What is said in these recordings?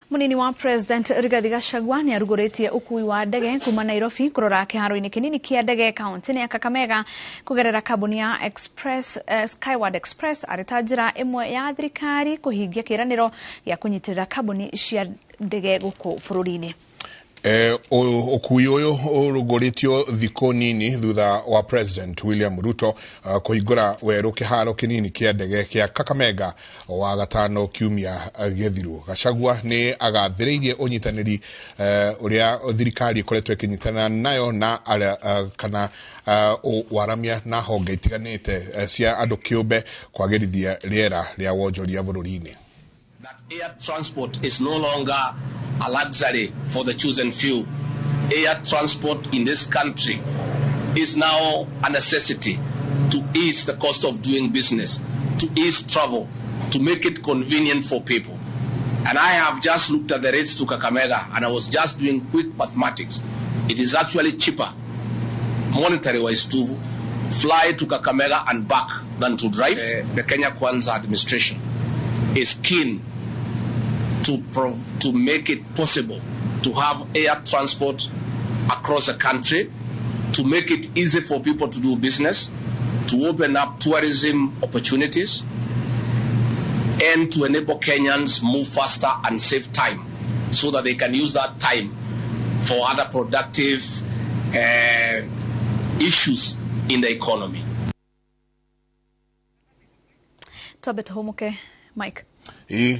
Munini wa President Rigathi Gachagua ni aruguretie ukui wa ndege kuma Nairobi kurora kiharo-ini kinini kia ndege kaunti ya Kakamega kugerera kambuni ya Skyward Express arita njira imwe ya thirikari kuhingia kiraniro ya kunyitirira kambuni cia ndege guku bururi-ini. Ukui uyu uruguritio thiko nini thutha wa President William Ruto kuhingura weru kiharo kinini kia ndege kia Kakamega wa gatano kiumia githiru. Gachagua ni agathiriirie unyitaniri uria thirikari ikoretwo ikinyitana nayo na kana waramia na honge itiganite cia andu kiumbe kwagirithia riera ria wonjoria bururi-ini. That air transport is no longer a luxury for the chosen few. Air transport in this country is now a necessity to ease the cost of doing business, to ease travel, to make it convenient for people. And I have just looked at the rates to Kakamega and I was just doing quick mathematics. It is actually cheaper, monetary-wise, to fly to Kakamega and back than to drive. The Kenya Kwanza administration is keen to make it possible to have air transport across the country, to make it easy for people to do business, to open up tourism opportunities, and to enable Kenyans move faster and save time so that they can use that time for other productive issues in the economy. Tobet Homoke, Mike.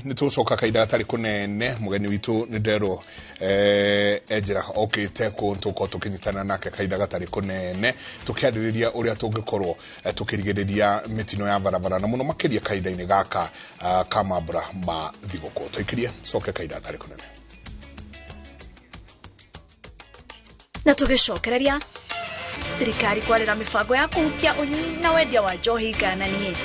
Nitucoka kaida gatari kunene mugeni witu ni ndero ejira okite kuntuko tukinyitana nake kaida gatari kunene tukiaririria uria tungikorwo tukirigiriria mitino ya barabara na muno makiria kaida-ini gaka kamabra ma thigoko tuikirie soke kaida gatari kunene na tugicokereria thirikari kwarira mibango ya kuhukia unyui na wendia wa njohi gananie.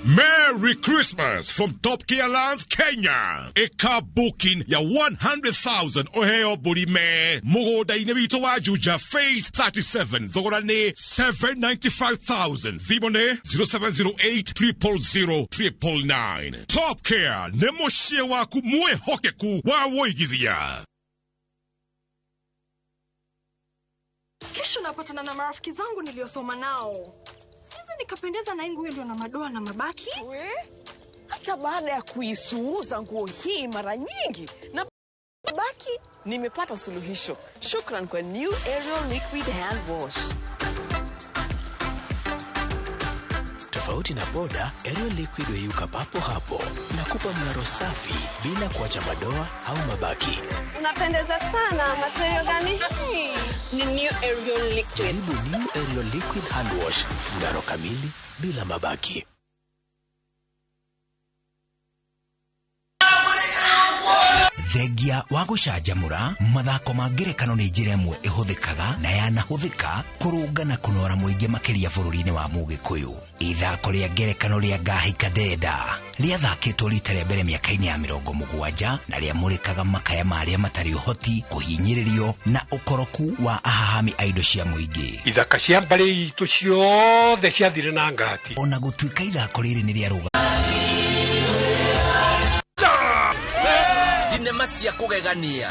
Merry Christmas from Top Gear Lands, Kenya. Eka booking ya 100,000 oheo burime. Mugoda inebito wa Juja Phase 37. Thogorane 795,000. Vibone 0708 000 Top Gear nemoshie waku mue hokeku wa woigithia. Kesho napatana na marafiki zangu niliosoma nao. Sasa nikapendeza na nguo ndio na madoa na mabaki. Hata baada ya kuisuuza nguo hii mara nyingi na mabaki nimepata suluhisho. Shukran kwa New Ariel Liquid Hand Wash. Tofauti na poda, Ariel Liquid huyuka papo hapo na kupa mng'aro safi bila kuacha madoa au mabaki. Unapendeza sana. Material gani hii? Ni New Ariel Liquid. Jaribu New Ariel Liquid Hand Wash, mng'aro kamili bila mabaki. Thegia wa gucanjamura mathako ma ngerekano ni njira imwe ihuthikaga na yanahuthika kurunga na kunora muingi makiria bururi-ini wa Mugikuyu. Ithako ria ngerekano ria Ngahi Kadenda riathakitwo rita ria mbere miaka-ini ya 70 na riamurikaga makaya maria matari uhoti kuhinyiririo na ukoroku wa ahahami a indo cia muingi. Ithaka cia mbari itu ciothe ciathire na ngati. Ona gutuika ithako riri ni riaruga Cia kugegania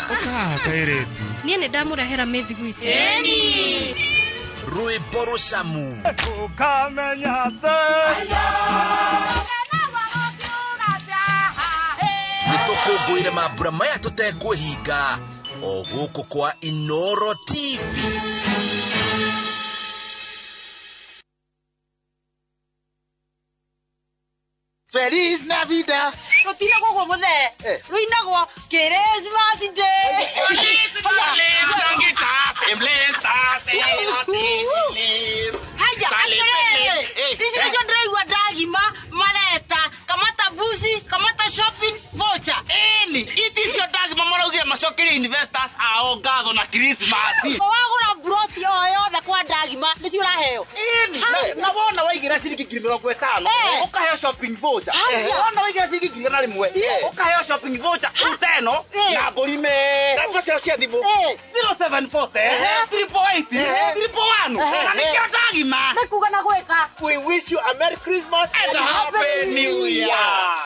kairetu Nie ne ndamurehera mithigu itu. Rwimbo rucamu ukamenya nitukunguire mambura maya tutekwihinga o guku kwa Inoro TV. Feliz Navidad. Rutina gogo muthe. Ruinagwo Christmas Day. This is your drive wa dagima mareta kamata busi kamata shopping voucher. It is your dagima maraugira macokeri investors ao ngatho na Christmas. Wagura broti yothe kwa dagima nicio uraheo. Na wona waigira ciringi 50 ukaheo shopping voucher. Wona waigira ciringi 100 ukaheo shopping voucher uteno na burime. Namba cia thimu 0740 388 311 na nikio dagima. Nikuga na gweka. We wish you a Merry Christmas and a Happy New Year.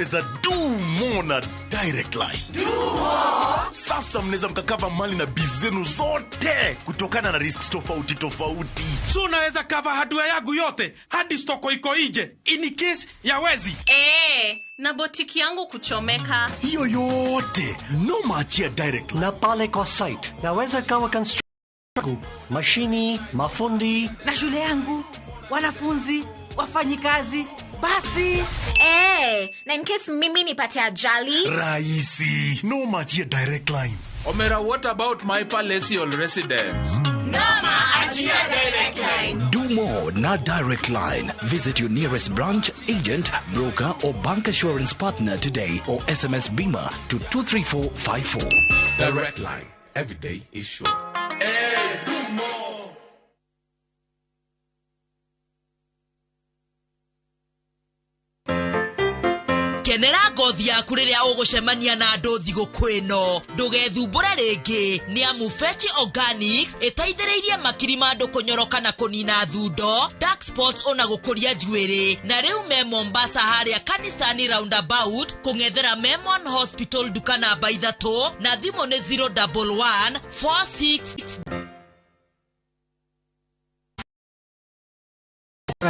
mnaweza do more na Direct Line. Sasa mnaweza mkakava mali na bizenu zote kutokana na risks tofauti tofauti. So unaweza cover hardware yangu yote hadi stoko iko nje in case ya wezi. Na botiki yangu kuchomeka. Hiyo yote no machia Direct Line. Na pale kwa site naweza kawa construction, mashini, mafundi na shule yangu, wanafunzi, wafanyikazi. Basi na in case mimi nipate ajali rahisi no machia Direct Line. Omera, what about my palatial residence? Nama achia Direct Line. Do more na Direct Line. Visit your nearest branch, agent, broker or bank assurance partner today or SMS BIMA to 23454. Direct Line. Every day is sure. Do more. Kenera ngothi yaku riria ugucemania na andu thigũkũ ĩno. Ndũgethumbũre rĩngĩ, nĩ amu Fetch Organics ĩteithĩrĩirie makiri ma andũ kũnyoroka na kũnina thundo, dark spots ona gũkũria njuĩrĩ. Na rĩu me Mombasa harĩa kanisani roundabout, kũng'ethera Memon Hospital duka namba 3 na thimũ nĩ 011 46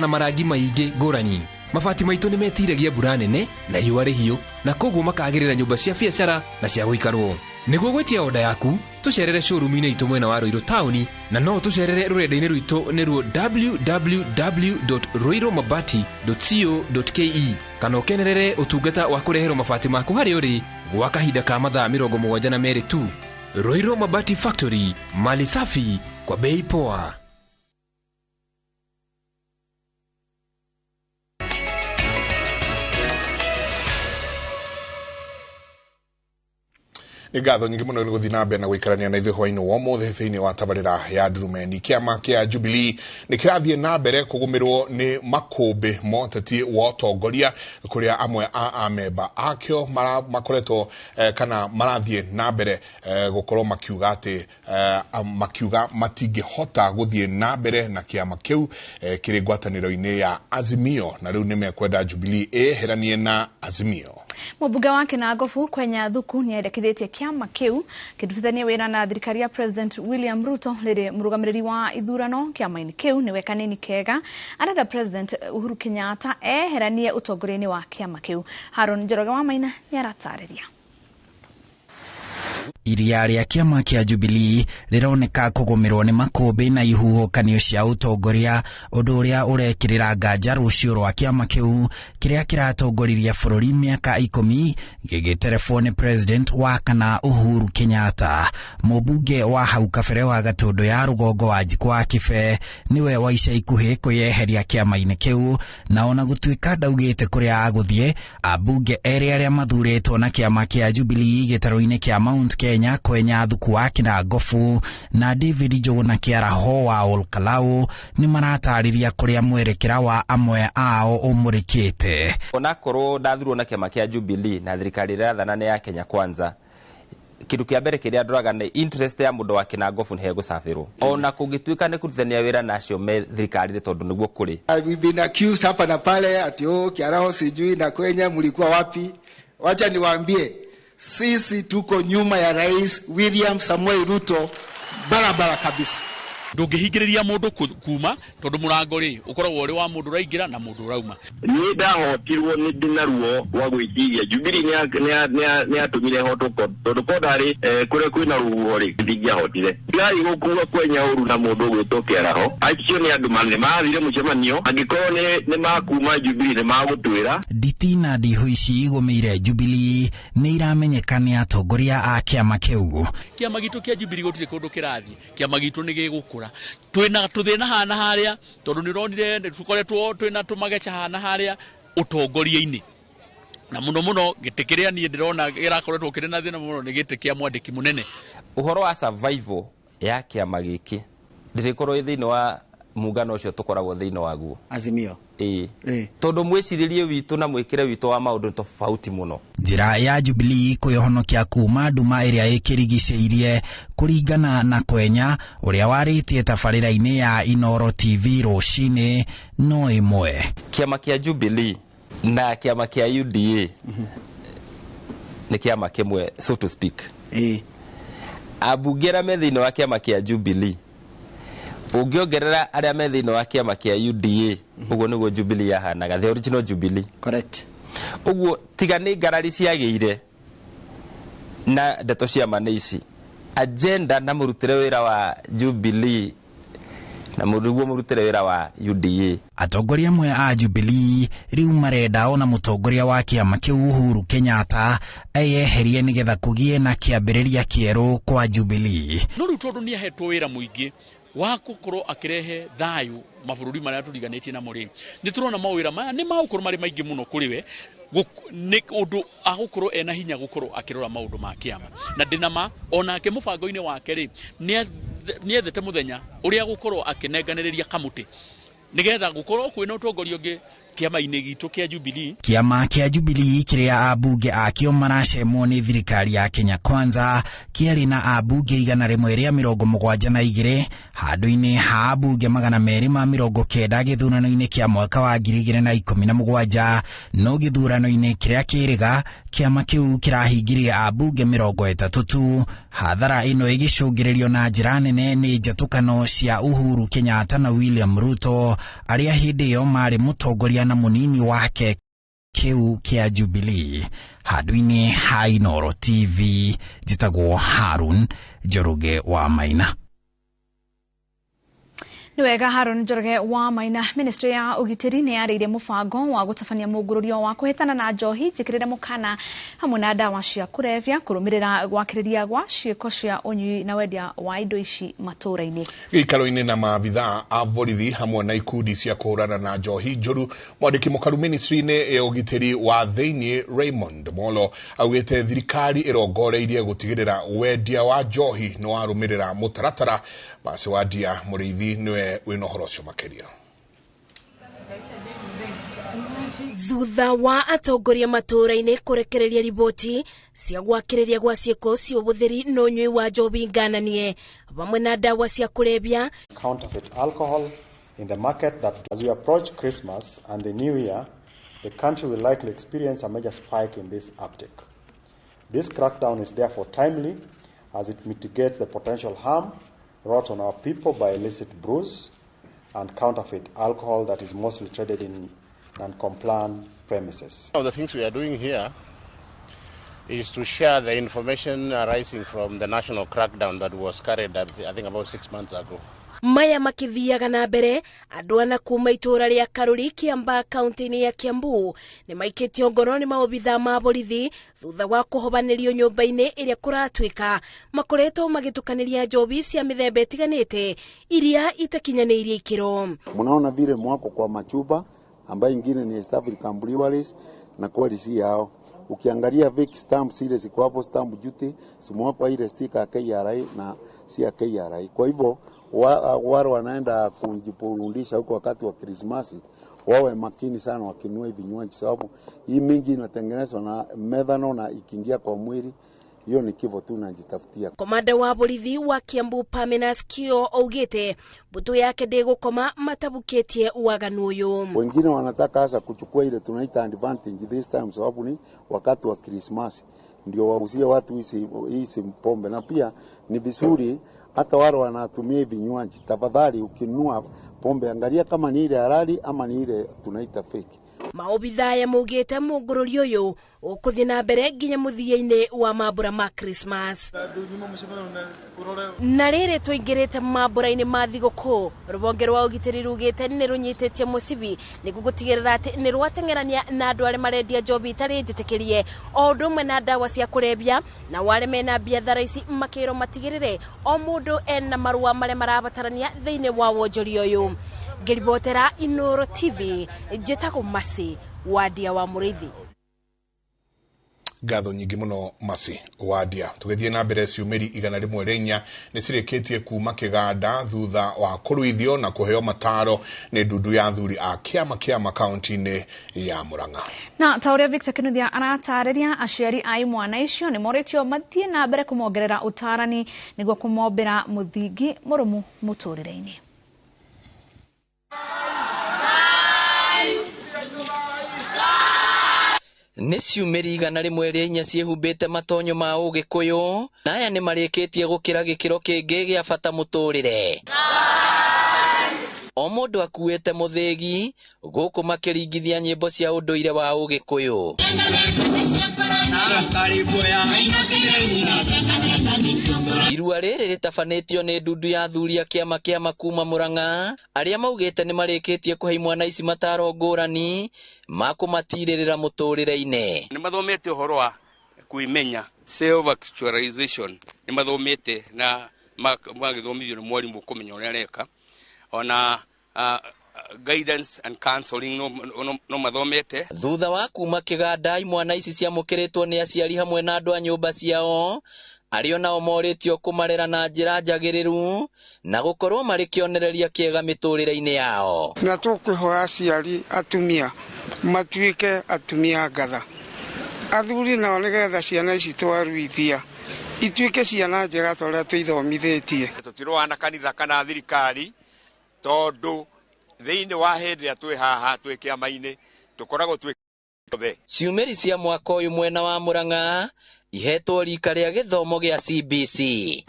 na marangi maingĩ ngũrani. Mabati maitũ nĩ metiragia mbura nene na riũa rĩhiũ, na koguo makagĩrĩra nyũmba cia biacara na cia gũikarwo. Nĩguo gwetia oda yaku, tũcerere showroom-inĩ itũ mwena wa Ruiru Town, na no tũcerere rũrenda-inĩ rwitũ nĩruo www.ruiromabati.co.ke, kana ũkenerere ũtungata wa kũreherwo mabati maku harĩa ũrĩ gwa kahinda ka mathaa 72 tu. Ruiru Mabati Factory, mali safi kwa bei poa. Nĩ ngatho nyingĩ mũno nĩ gũthiĩ na mbere na gũikarania na ithuĩ hwainĩ wa ũmũthĩ thĩinĩ wa tabarĩra ya Ndurumeni. Kĩama kĩa Jubilee nĩ kĩrathiĩ na mbere kũgũmĩrwo nĩ makũmbĩ moteti wa ũtongoria, kũrĩa amwe a amemba akĩo makoretwo kana marathiĩ na mbere gũkorwo makiuga atĩ makiuga matingĩhota gũthiĩ na mbere na kĩama kĩu kĩrĩ ngwatanĩro-inĩ ya Azimio, na rĩu nĩ mekwenda Jubilee ĩheranie na Azimio. Mũmbunge wa Kinangofu Kwenya Thuku nĩ endekithĩtie kĩama kĩu kĩrutithanie wĩra na thirikari ya President William Ruto rĩrĩ mũrũgamĩrĩri wa ithurano kĩama-inĩ kĩu nĩwe kanini kega. Arenda President Uhuru Kenyatta eheranie ũtongoria-inĩ wa kĩama kĩu. Haron Njoroge wa Maina nĩ aratarĩria. Iria rĩa kĩama kĩa Jubilee rĩroneka kũgũmĩrwo nĩ makũmbĩ na ihuhũkanio cia ũtongoria, ũndũ ũrĩa ũrekĩrĩra nganja rũciũ rwa kĩama kĩu kĩrĩa kĩratongoririe bũrũri mĩaka 10 gĩgĩterebwo nĩ President wa kana Uhuru Kenyatta. Mũmbunge wa hau kabere wa Gatũndũ ya rũgongo wa Njikwa Kĩbe nĩwe wa ica ikuhĩ kwĩyeheria kĩama-inĩ kĩu, na ona gũtuĩka ndaugĩte kũrĩa agũthiĩ, ambunge erĩ arĩa mathurĩtwo na kĩama kĩa Jubilee gĩtarũ-inĩ kĩa Mount Kenya Kwenya Thuku wa Kinangofu na David Njũgũna Kĩaraho wa Olkalau nĩ maratarĩria kũrĩa mwerekera wa amwe ao ũmũrĩkĩte. Onakorwo ndathurwo na kĩama kĩa Jubilee na thirikari ĩrathana nĩ ya Kenya Kwanza, kĩndũ kĩa mbere kĩrĩa ndoraga nĩ interest ya mũndũ wa Kinangofu nĩ hegũcabĩrwo. Ona kũngĩtuĩka nĩ kũrutithania wĩra nacio me thirikari-inĩ tondũ nĩguo kũrĩ. We've been accused hapa na pale ati Kĩaraho sijui na Kwenya mlikuwa wapi. Wacha niwaambie, sisi tuko nyuma ya Rais William Samuel Ruto barabara kabisa. Ndũngĩhingĩrĩria mũndũ kuma tondũ mũrango rĩ ũkoragwo ũrĩ wa mũndũ ũraingĩra na mũndũ ũrauma. Niĩ ndahotirwo nĩ ndinaruo wa gwĩciria Jubilee nĩ atũmire hotoko tondũ kondarĩ kũrĩa kwĩna rũhuho rĩ ndingĩahotire. Ngai gũkuua Kwenya ũru na mũndũ ũgwĩtwo Kĩaraho, acio nĩ andũ manene mathire mũcemanio, angĩkorwo nĩ makuma Jubilee nĩ magũtwĩra. Nditi na ndiho ici igũmĩire Jubilee nĩ iramenyeka nĩ atongoria a kĩama kĩu. Kĩama gitũ kĩa Jubilee gũtirĩ kũndũ kĩrathiĩ, kĩama gitũ nĩ gĩgũkũra. Twĩna tũthĩna hana harĩa tondũ nĩ ronire tũkoretwo twĩna tũmageca hana harĩa ũtongoria-inĩ, na mũno gĩtĩ kĩrĩa niĩ ndĩrona gĩrakoretwo kĩrĩ na thĩna mũno nĩ gĩtĩ kĩa mwandĩki mũnene. Ũhoro wa survival ya kĩama gĩkĩ ndĩrĩkorwo thĩinĩ wa muungano ũcio tũkoragwo thĩinĩ waguo Azimio. Tondũ mwĩcirĩrie witũ na mwĩkĩre witũ wa maũndũ tofauti mũno. Njĩra ya Jubilee kwĩhonokia kuma nduma ĩrĩa ĩkĩrigicĩirie kũringana na Kwenya ũrĩa warĩtie tabarĩra-inĩ ya Inoro TV rũcinĩ no ĩmwe. Kĩama kĩa Jubilee na kiama kia UDA ni kiama kimwe, so to speak. Abugera me thĩinĩ wa kiama kia Jubilee ungiongerera aria me thĩinĩ wa kiama kia UDA uguo niguo Jubilee yahanaga, the original Jubilee. Correct. Uguo tiga nĩ ngarari ciagĩire na ndeto cia maneici agenda na murutire wira wa Jubilee na murutire wira wa UDA. Atongoria amwe a Jubilee riu marenda ona mutongoria wa kiama kiu Uhuru Kenyatta eyeherie nigetha kugie na kiambiriria kieru kwa Jubilee. No riu tondu ni ahetwo wira muingi wa gukorwo akirehe thayu mabururi maria turiganitie na muri, ni turona mawira maya ni magukorwo mari maingi muno kuri we ni undu agukorwo ena hinya gukorwo akirora maundu ma kiama na ndinama onake mubango-ini wake ri ni ethete muthenya uria gukorwo akinenganiriria kamuti nigetha gukorwo kwina utongoria ungi kiama-ini gitu kia Jubilee. Kiama kia Jubilee kiria abunge akio maracemwo ni thirikari ya Kenya Kwanza kiari na abunge 172 handu-ini ha abunge 290 githurano-ini kia mwaka wa 2017. No githurano-ini kiria kiriga kiama kiu kirahingirie abunge 30. Hathara ino igicungiririo na njira nene ni njatukano cia Uhuru Kenyatta na William Ruto aria hindi iyo mari mutongoria na munini wake kiu kia Jubilee. Handu-ini ha Inooro TV jitagwo Harun Njoroge wa Maina. Niwega Harun Njoroge wa Maina. Ministry ya ugitiri ni yariire mubango wa gutabania mugururio wa kuhetana na njohi jikirira mukana hamwe na dawa cia kurevya kurumirira gwakiriria gwa ciiko cia unyui na wendia wa indo ici matura-ini. Gĩikaro-inĩ na maabitha a borithi hamwe na ikundi cia kuhurana na njohi njuru, mwandiki mukaru ministry-inĩ ya ugitiri wa thĩinĩ Raymond Molo augĩte thirikari irongoreirie gutigirira wendia wa njohi no warumirira mutaratara. Basi wadia muriithi niwe wina uhoro ucio makiria. Thutha wa atongoria matura-ini kurekereria riboti cia gwakiriria gwa ciiko cia ubuthiri no nyui wa njobi ngananie hamwe na dawa cia kurebia. Counterfeit alcohol in the market that as we approach Christmas and the new year, the country will likely experience a major spike in this uptick. This crackdown is therefore timely as it mitigates the potential harm wrought on our people by illicit brews and counterfeit alcohol that is mostly traded in non-compliant premises. One of the things we are doing here is to share the information arising from the national crackdown that was carried out, I think, about 6 months ago. Maya makithiaga na mbere andu ana kuma itura ria Karuri Kiamba kaunti-ini ya Kiambu ni maikitio ngoro ni maobitha ma borithi thutha wa kuhobanirio nyumba-ini iria kuratwika makoretwo magitukaniria njobi cia mithemba itiganite iria itakinyanirie ikiro. Munaona vile mwako kwa machupa ambayo ingine ni East African Breweries na quality yao. Ukiangalia fake stamps ile ziko hapo, stamp duty simwako ile sticker KRA na si KRA. Kwa hivyo wale wanaenda kujipurundisha huko wakati wa Krismasi wawe makini sana wakinua vinywaji, sababu hii mingi inatengenezwa na methanol na ikiingia kwa mwili hiyo ni kifo tu najitafutia. Komanda wa borithi wa Kiambu Pamenas Kio augite butu yake ndegukoma matabuketie uaganu uyu. Wengine wanataka hasa kuchukua ile tunaita advantage this time, sababu ni wakati wa Christmas ndio wauzie watu hizi pombe, na pia ni vizuri hata wale wanatumia vinywaji, tafadhali ukinunua pombe angalia kama ni ile halali ama ni ile tunaita fake. Maobitha ya mugite mugururio uyu ukuthi na mbere nginya muthia-ini wa mambura ma Christmas. Na riri tuingirite mambura-ini ma thiguku, rubonge rwa ugitiri rugite ni runyitetie musibi ni gugutigirira ati ni rwatengerania na andu aria marendia njobi itari njitikirie o undu umwe na dawa cia kurebia, na wale mena biathara ici makiro matigirire o mundu ena marua maria marabatarania thiini wa wonjoria uyu. Ngiribotera Inooro TV njitagwo Masi wadia wa Muriithi. Ngatho nyingi muno Masi wadia. Tugithie na mbere ciumiri 104 ni cireketie kuma kiganda thutha wa kuruithio na kuheo mataro ni ndundu ya athuri a kiama kaunti-ini ya Murang'a. Na tauria Victor Kinuthia aratariria aciari ai mwana icio ni moretio mathie na mbere kumongerera utarani niguo kumombera muthingi murumu muturire-ini. nĩ ciumĩri 104 ciĩhumbĩte matonyo ma Ũgĩkũyũ, na aya nĩ marĩkĩtie gũkĩra gĩkĩro kĩngĩ gĩa bata mũtũrĩre. O mũndũ akuĩte mũthĩgi gũkũ makĩringithia nyĩmbo cia ũndũire wa Ũgĩkũyũ. Irua rĩrĩ rĩtabanĩtio nĩ ndundu ya athuri a kĩama kuma Mũrang'a, arĩa maugĩte nĩ marĩkĩtie kũhe imwana ici mataro ngũrani ma kũmatirĩrĩra mũtũrĩre-inĩ. Nĩ mathomete ũhoro wa kwĩmenya, self actualization, nĩ mathomete na magĩthomithio nĩ mwarimũ kũmenya ũrĩa areka, ona guidance and counseling no mathomete. Thutha wa kuma kĩganda, imwana ici ciamũkĩrĩtwo nĩ aciari hamwe na andũ a nyũmba ciao, arĩa nao morĩtio kũmarera na njĩra njagĩrĩru na gũkorwo marĩ kĩonereria kĩega mĩtũrĩre-inĩ yao. Na tũkwĩhoya aciari atumia matuĩke atumia ngatha, athuri nao nĩgetha ciana ici twaruithia ituĩke ciana njega tũrĩa tũithomithĩtie. Tũtirũana kanitha kana thirikari, tondu thĩinĩ wa hĩndĩ ya twĩ haha twĩ kĩama-inĩ tũkoragwo twĩ othe. Ciumĩri cia mwaka ũyũ mwena wa Mũrang'a ihetwo rika rĩa gĩthomo gĩa CBC.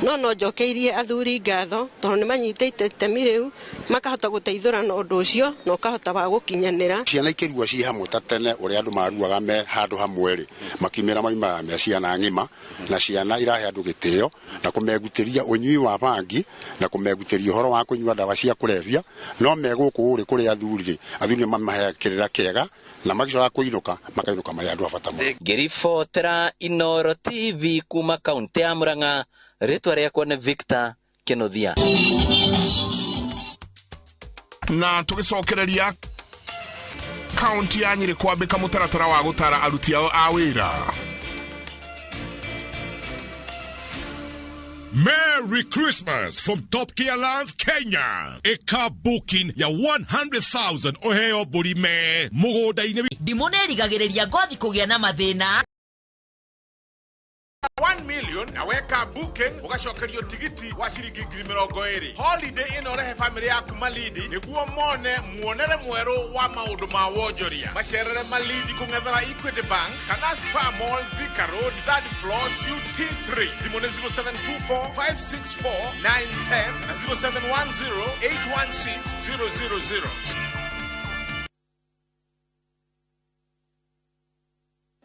No njokeirie athuri ngatho tondũ nĩ manyitĩte itemi rĩu makahota gũteithũrana ũndũ ũcio na ũkahota wa gũkinyanĩra. Ciana ikĩrua ci hamwe ta tene ũrĩa andũ maruaga me handũ hamwe rĩ, makiumĩra maimara me ciana ng'ima, na ciana irahe andũ gĩtĩo na kũmegutĩria ũnyui wa bangi na kũmegutĩria ũhoro wa kũnyua ndawa cia kũrebia. No megũkũ ũrĩ kũrĩ athuri nĩmamahe kĩrĩra kĩega na magicoka kũinũka makainũka marĩ andũ a bata mũno. Ngĩribotera Inooro TV kuma kaunti ya Mũrang'a, rĩtwa rĩakwa nĩ Victor Kĩnuthia. Na tũgĩcokereria kaunti ya Nyĩrĩ kwambĩka mũtaratara wa gũtara aruti ao a wĩra. Merry Christmas from Top Gear Lands, Kenya. Eka booking ya 100,000 oheo burime mũgũnda-inĩ. Ndimũ nĩrigagĩrĩria ngothi kũgĩa na mathĩna. 1 million na weka booking ugacokerio tigiti wa ciringi 20,000. Holiday ino rehe family yaku Malindi niguo muonere mweru wa maundu ma wonjoria. Macerere Malindi kung'ethera Equity Bank kana Spa Mall, Thika Road, 3rd floor, suite T3. Thimũ nĩ 0724 564 910 na 0710 816 000.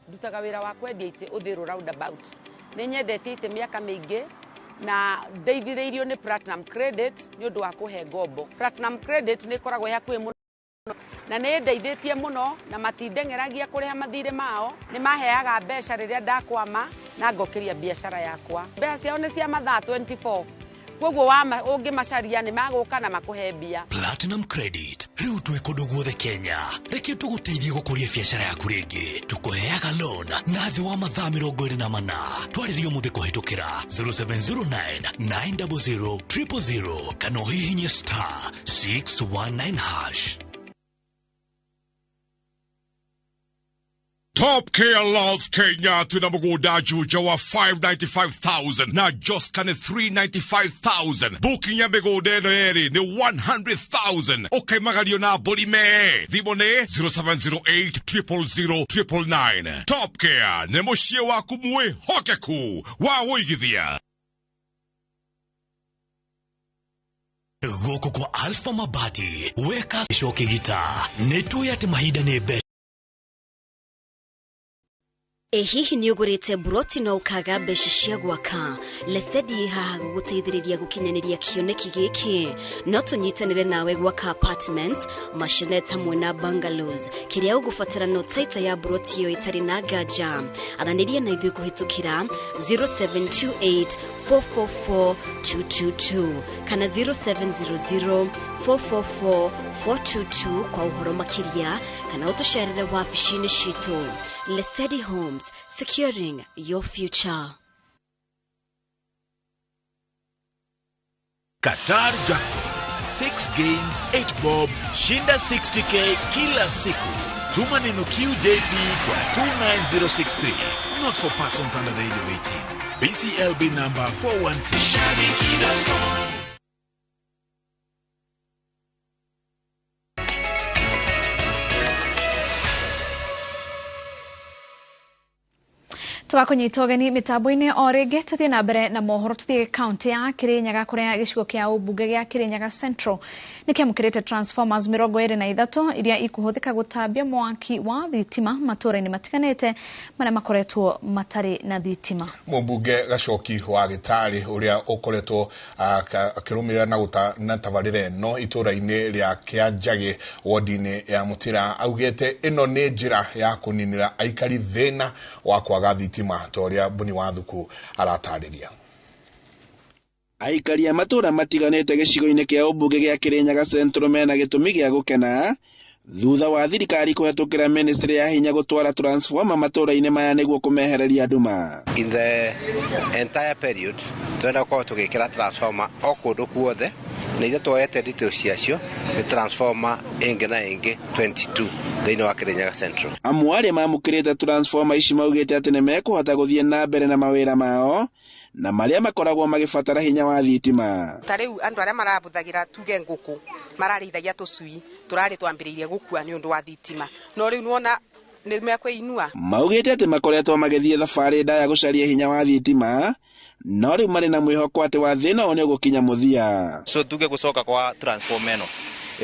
Ndutaga wĩra wa kwendia itĩ ũthĩrũ roundabout. Nĩ nyendete itĩ mĩaka mĩingĩ na ndeithĩrĩirio nĩ Platinum Credit nĩ ũndũ wa kũhe ngombo. Platinum Credit nĩ ĩkoragwo hakuhĩ mũno na nĩ ndeithĩtie mũno na matindeng'eragia kũrĩha mathirĩ mao. Nĩ maheaga mbeca rĩrĩa ndakwama na ngokeria biacara yakwa. Mbeca ciao nĩ cia mathaa 24. Koguo ũngĩmacaria nĩ magũka na makũhe mbia. Platinum Credit rĩu twĩ kũndũ guothe Kenya. Reke tũgũteithie gũkũria biacara yaku rĩngĩ. Tũkũheaga loan na thĩ wa mathaa 24. Twarĩrio mũthĩ kũhĩtũkĩra 0709 900 000 kana ũhihinye *619#. Top Gear Lands, Kenya tuna mũgũnda Juja wa 595,000 na Joscan 395,000. Booking ya mĩgũnda ĩno yerĩ nĩ 100,000. Ũkaimagario na Burime. Thimũ nĩ 0708 000 999. Top Gear nĩ mũciĩ waku mwĩhokeku wa ũigithia. Gũkũ kwa Alpha Mabati weka icoke gita nĩtũĩ atĩ mahinda nĩ mbeca. Hihi nĩ ũgũrĩte buroti na ũkaga mbeca cia gwaka? Lesedi haha gũgũteithĩrĩria gũkinyanĩria kĩoneki gĩkĩ. No tũnyitanĩre nawe gwaka apartments, maisonette hamwe na bungalows. Kĩrĩa ũgũbatara no taita ya buroti ĩyo ĩtarĩ na nganja. Aranĩria na ithuĩ kũhĩtũkĩra 0728 444 222 kana 0700 444 422 kwa ũhoro makĩria kana ũtũcerere wabici-inĩ citũ. Lesedi Homes, securing your future. Qatar Jackpot. 6 games, 8 bob, shinda 60k kila siku. Tuma neno QJP kwa 29063. Not for persons under the age of 18. BCLB number 416. Tugakunyita ugeni mitambo-ini o ringi tuthie na mbere na mohoro tuthie kaunti ya Kirinyaga kuria gicigo kia ubunge gia Kirinyaga Central nikiamukirite transformers 23 iria ikuhuthika gutambia mwaki wa thitima matura-ini matiganite maria makoretwo matari na thitima. Mubunge Gacoki wa Gitari uria ukoretwo akirumira na tabarire no itura-ini ria Kianjagi wodi-ini ya Mutira augete ino ni njira ya kuninira aikari thina wa kwaga thitima toria Buni wa Thuku aratariria. Aikari a matura matiganite gicigo-ini kia ubunge gia Kirinyaga Central mena gitumi gia gukena thutha wa thirikari kuhetukira ministry ya hinya gutwara transformer matura-ini maya niguo kumehereria nduma. In the entire period twenda kwa tugikira transformer o kundu kuothe na ithe twoete details ciacio ni transformer ingi na ingi 22 thiini wa Kirinyaga Central. Amwe aria mamukirite transformer ici maugite ati ni mekuhota guthie na mbere na mawira mao na maria makoragwo magibatara hinya wa thitima. Tariu andu aria marabuthagira tuge nguku mararithagia tucui turari twambiririe gukua ni undu wa thitima no riu nuona ni mekwiinua. Maugite ati makoretwo magithie thabari ndaya gucaria hinya wa thitima no riu mari na mwihoko ati wa thina one gukinya muthia. So tuge gucoka kwa transformer eno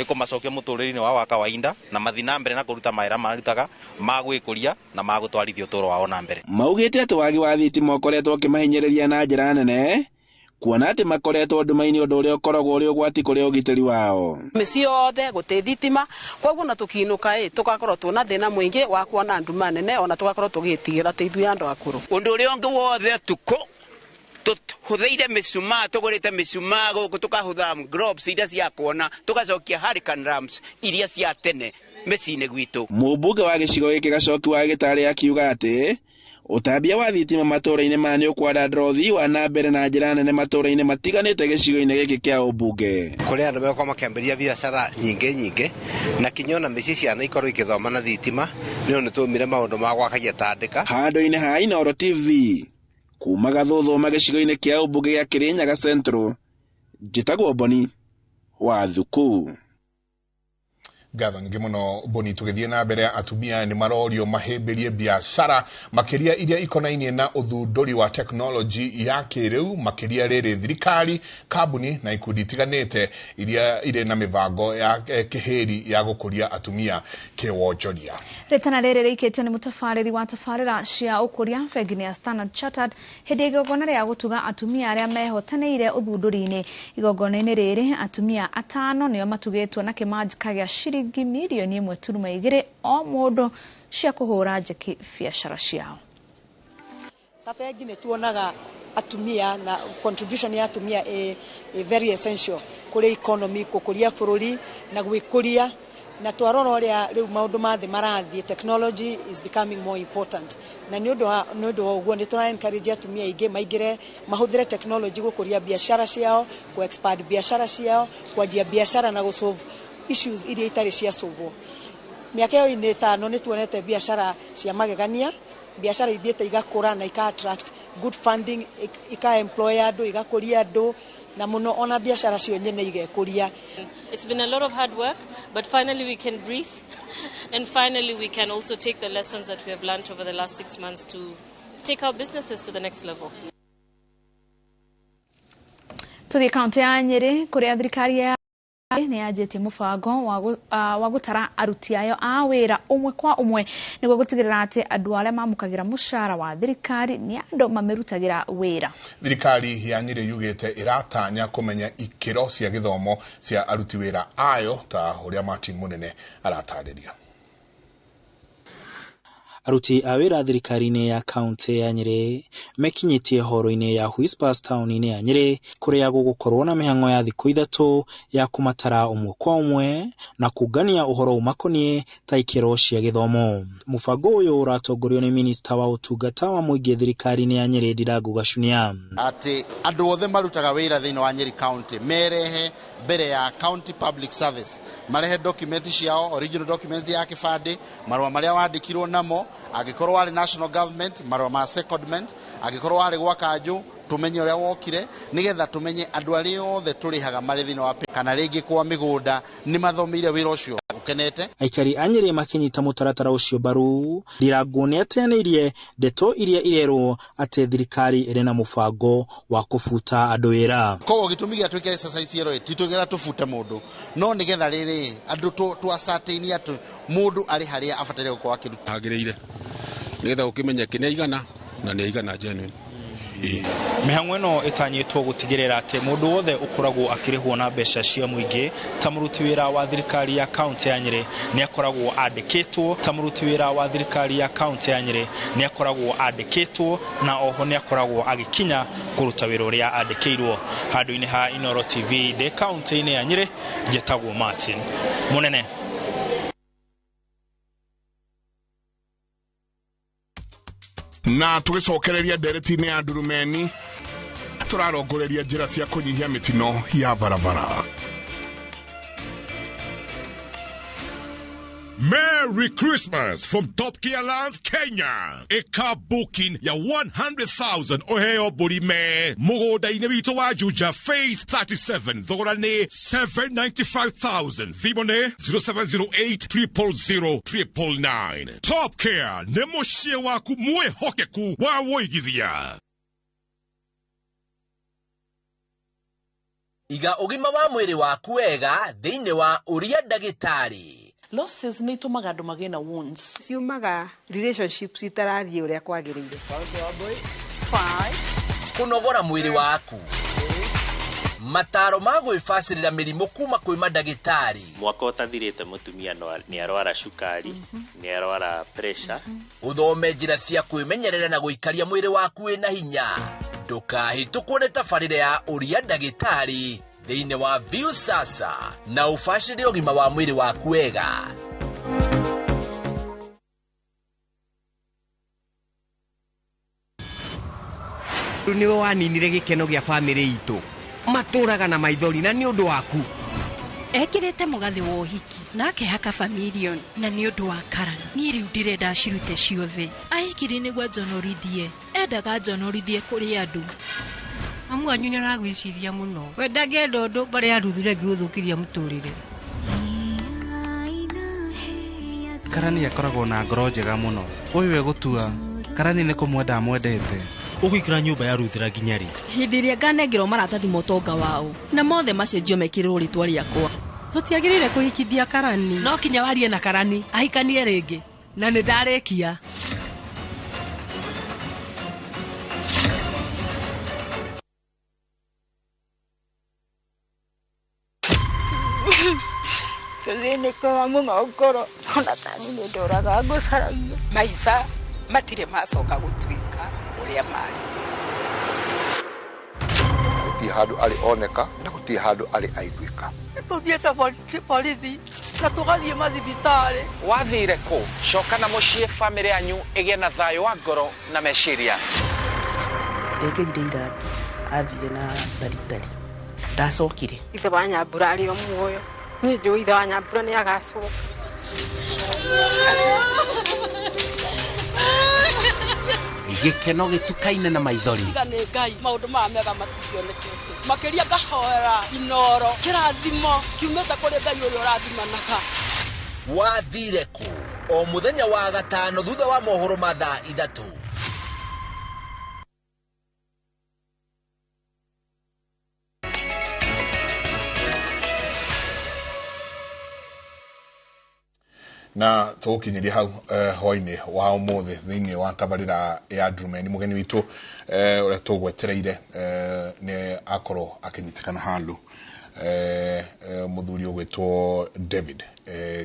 iko macokia muturiri-ini wa kawaida na mathina mbere na kuruta maira marutaga magwikuria na magutwarithia utoro wao na mbere. Maugite ati wagi wa thitima ukoretwo kimahinyereria na njira nene kuona ati makoretwo nduma-ini undu uria ukoragwo uri ugwati kuri ugitiri wao. Misi yothe guti thitima koguo na tukinuka tugakorwo tuna thina mwingi wa kuona nduma nene ona tugakorwo tugitigira teithu ya andu akuru. Undu uria ungi wothe tuko huthaire misuma tugurite misuma guku tukahutha globes iria cia kuona tugacokia hurricane ramps iria cia tene mecine gwitu. Mubunge wa gicigo giki Gacoki wa Gitari akiuga ati utambia wa thitima matura-ini maya ni ukwenda drothi wa na mbere na njira nene matura-ini matiganite gicigo-ini giki kia ubunge. Kuri andu mekwa makiambiria biacara nyingi na kinyona mici ciana ikorwo ikithoma na thitima ni onu tumire maundu ma gwakagia tandika. Handu-ini ha Inooro TV kuma Gathuthu gicigo-ini kia ubunge gia Kirinyaga Central njitagwo Boni wa Thuku. Gatho nyingi muno Boni tugithie na mbere atumia ni marorio mahimbirie biashara makiria iria ikonainie na uthunduri wa technology ya kiriu makiria riri thirikari kambuni na ikundi tiganite iria ire na mivango ya kiheri ya gukuria atumia kiwonjoria. Ritana riri rikitio ni mutafariri wa tafarira cia ukuria fegini ya Standard Chartered hindi igogona ria gutuga atumia aria mehotaneire uthunduri-ini. Igogona-ini riri atumia 5 nio matugitwo na kimanjika gia shiringi milioni 1.2 o mundu cia kuhura njeki biashara ciao. Tafegi ni tuonaga atumia na contribution ya atumia very essential kuri economy kukuria bururi na gwikuria na twarora uria riu maundu mathi marathie technology is becoming more important na ni undu wa uguo ni tuna encourage atumia ingi maigire mahuthire technology gukuria biashara ciao ku expand biashara ciao kwajia biashara na gusolve issues iria itari cia solve. Miaka yo ine 5 ni tuonete biashara cia magegania biashara ithiete igakura na ika attract good funding ika employ andu igakuria andu na muno ona biashara cio nyene igekuria. It's been a lot of hard work but finally we can breathe and finally we can also take the lessons that we have learned over the last 6 months to take our businesses to the next level. Tuthi kaunti ya Nyeri kuria thirikari ya ni ajeti mubango wa gutara aruti ayo a wira umwe kwa umwe niguo gutigirira ati andu aria mamukagira mushara wa thirikari ni andu mamerutagira wira. Thirikari ya Nyeri yugite iratanya kumenya ikiro cia githomo cia aruti wira ayo ta uria Martin Munene aratariria. Aruti a wira thirikari-ini ya kaunti ya Nyeri mekinyitie horo-ini ya Whispers town-ini ya Nyeri kuria gugukorwo na mihango ya thiku 3 ya kumatara umwe kwa umwe na kugania uhoro umakonie ta ikiro cia githomo. Mubango uyu uratongorio ni minista wa utungata wa muingi thirikari-ini ya Nyeri Ndirangu Gacunia. Ati andu othe marutaga wira thiini wa Nyeri county merehe mbere ya county public service marehe document ciao original document ya kibande marwa maria wandikirwo namo agikorwo ari national government marwa ma secondment agikorwo ari gwa kanju tumenye uria wokire nigetha tumenye andu aria othe turihaga mari thini wa kana ringi kwa migunda ni mathomire wira ucio tukenete aikari anyere makinyita mutaratara ucio baru Ndirangu ni ateneirie ndeto iria irerwo ate thirikari iri na mubango wa kufuta andu wira kogo gitumi gia twike exercise yero titugetha tufute mundu no nigetha riri andu twasateini atu mundu ari haria afatire gukwa kiruta agireire nigetha ukimenya kine igana na ni igana genuine mihango ino itanyitwo gutigirira ati mundu wothe ukoragwo akirihwo na mbeca cia muingi ta muruti wira wa thirikari ya county ya Nyeri ni akoragwo andikitwo ta muruti wira wa thirikari ya county ya Nyeri ni akoragwo andikitwo na oho ni akoragwo agikinya kuruta wira uria andikirwo handu-ini ha Inoro TV de county-ini ya Nyeri jetagwo Martin Munene. Na tugicokereria ndereti-ini ya Ndurumeni turarongoreria njira cia kunyihia mitino ya barabara. Merry Christmas from Top Gear Lands, Kenya. A car booking ya 100,000 oheo burime. Mugoda inebito wa Juja phase 37. Dhorane 795,000. Thimone 0708 000 999. Top Gear nemoshie waku mue hokeku wa woigithia. Iga ugima wa mwiri waku wega thiini wa uria ndagitari. Losses ni tumaga andu magena wounds. Ciumaga relationships itarathie uria kwagiriire. 5 kunogora mwiri waku. Mataro ma gwifacirira mirimu kuma kwi mandagitari. Mwaka utathirite mutumia ni arwara shukari, ni arwara pressure. Uthome njira cia kwimenyerera na guikaria mwiri waku wina hinya. Ndukahitukwo ni tabarire ya uria ndagitari thiini wa View Sasa na ufacire ugima wa mwiri waku wega. Niwe waninire gikeno gia family itu maturaga na maithori na ni undu waku ekirete mugathi wa uhiki nake haka familion na ni undu wa Karan ni riu ndirenda cirute ciothe ahikiri niguo njonorithie endaga njonorithie kuri andu amu anyu ni aragwiciria muno wendagia ndondo bari aruthire ngiuthukiria muturire Karani akoragwo na ngoro njega muno uyu egutua Karani ni kumwenda amwendete ugikira nyumba ya ruthira nginyari hindi ria nganengerwo maratathi motonga wao na mothe macenjio mekirwo ritwa riakwa tutiagirire kuhikithia Karani no kinya warie na Karani ahikanie ringi na ni ndarikia Kuzini kwa mungu ngoro ona tani ni ndoraga ngusaragia maica matire macoka gutwika uria mari guti handu ari oneka na guti handu ari aiguika tuthiete borithi na tugathie mathibitari wathire ku coka na mucie family yanyu igie na thayo wa ngoro na meciria ndekegire iratu athire na taritari ndacokire ithe wa Nyambura ari o muoyo ni njui ithe wa Nyambura ni agacoka gikeno gitukaine na maithori tigane ngai maundu ma mega matikionekete makiria ngahoera Inoro kirathimo kiumete kuri ngai uyu urathimanaga wathire ku o muthenya wa gatano thutha wa mohoro ma thaa 3. Na tukinyiria hau hoini wa umuthi thiini wa tabarira ya Ndurumeni mugeni witu uria tugwetereire ni akoro akinyitikana handu muthuri ugwitwo David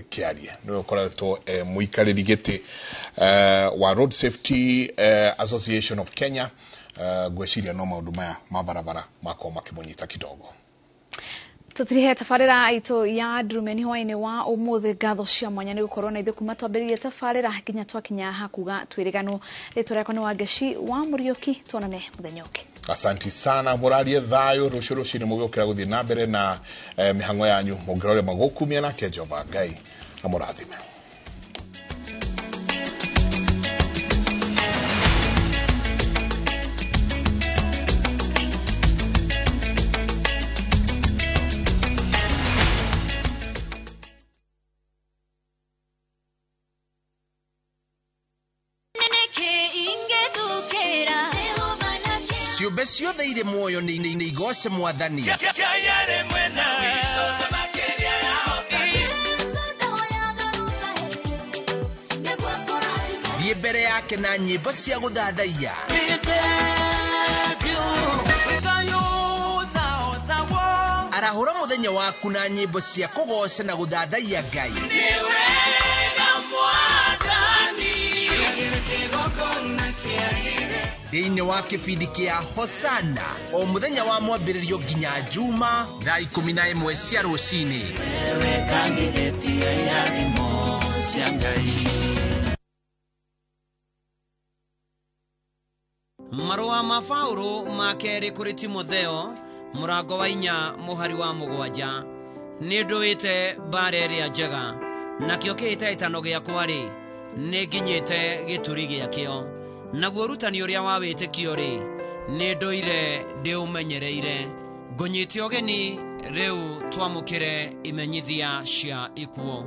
Kiarie niwe ukoretwo muikariri giti wa Road Safety Association of Kenya gweciria no maundu maya ma barabara mako makimunyita kidogo. Tutirihe tafarira aito ya Ndurumeni hwaini wa umuthi ngatho cia mwanya ni gukorwo na ithu kuma twambiririe tafarira kinya twakinya hakuga twirigano ritwa riakwa ni Wangeci wa Muriuki tuonane muthenya uki. Asanti sana murarie thayo rucuru cini mugukira guthie na mbere na mihango yanyu mugirore magukumia na Jehova Ngai amurathime. ciũmbe ciothe irĩ muoyo nĩ igoce Mwathani. Thiĩ mbere yake na nyĩmbo cia gũthathaiya. Arahũra mũthenya waku na nyĩmbo cia kũgoca na gũthathaiya Ngai. Thĩinĩ wa kĩbindi kĩa Hosana o mũthenya wa mwambĩrĩrio nginya Juma thaa 11 cia rũcinĩ. Marũa ma Paulo ma kerĩ kũrĩ Timotheo mũrango wa 4 mũhari wa 7. Nĩ ndũĩte mbaara ĩrĩa njega, nakĩo kĩhĩtahĩtano gĩakwa-rĩ nĩ nginyĩte gĩturi gĩakĩo. Naguo ũrutani ũrĩa wa wĩtĩkio-rĩ nĩ ndũire ndĩũmenyereire. Ngũnyĩte ũgeni rĩu twamũkĩre imenyithia cia ikuo.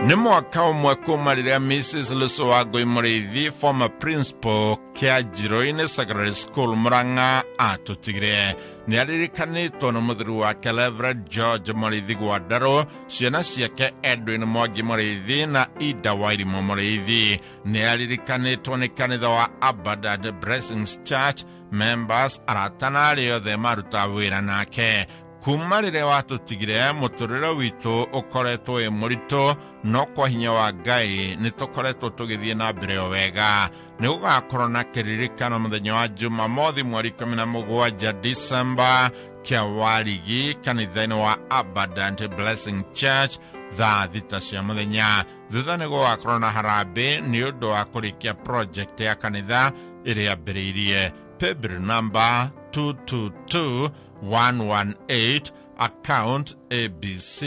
Nĩ mwaka ũmwe kuma rĩrĩa Mrs. Luso Wangui Mũrĩithi, former principal kĩa Njiro-inĩ Secondary School Murang'a atũtigire. Nĩ aririkanĩtwo nĩ mũthuri wake Reverend George Mũrĩithi Gwandarũ, ciana ciake Edwin Mwangi Mũrĩithi na Ida Wairimũ Mũrĩithi. Nĩ aririkanĩtwo nĩ kanitha wa Abundant Blessings Church members, arata na arĩa othe maruta wĩra nake. Kuma rĩrĩa watũtigire, mũtũrĩre witũ ũkoretwo wĩ mũritũ, no kwa hinya wa Ngai nĩ tũkoretwo tũgĩthiĩ na mbere o wega. Nĩ gũgakorwo na kĩririkano mũthenya wa Jumamothi mweri 17 December kĩa Warigi kanitha-inĩ wa Abundant Blessing Church thaa 6 cia mũthenya. Thutha nĩ gũgakorwo na harambĩ nĩ ũndũ wa kũrĩkia project ya kanitha ĩrĩa yambĩrĩirie. Paybill number 222118, account ABC,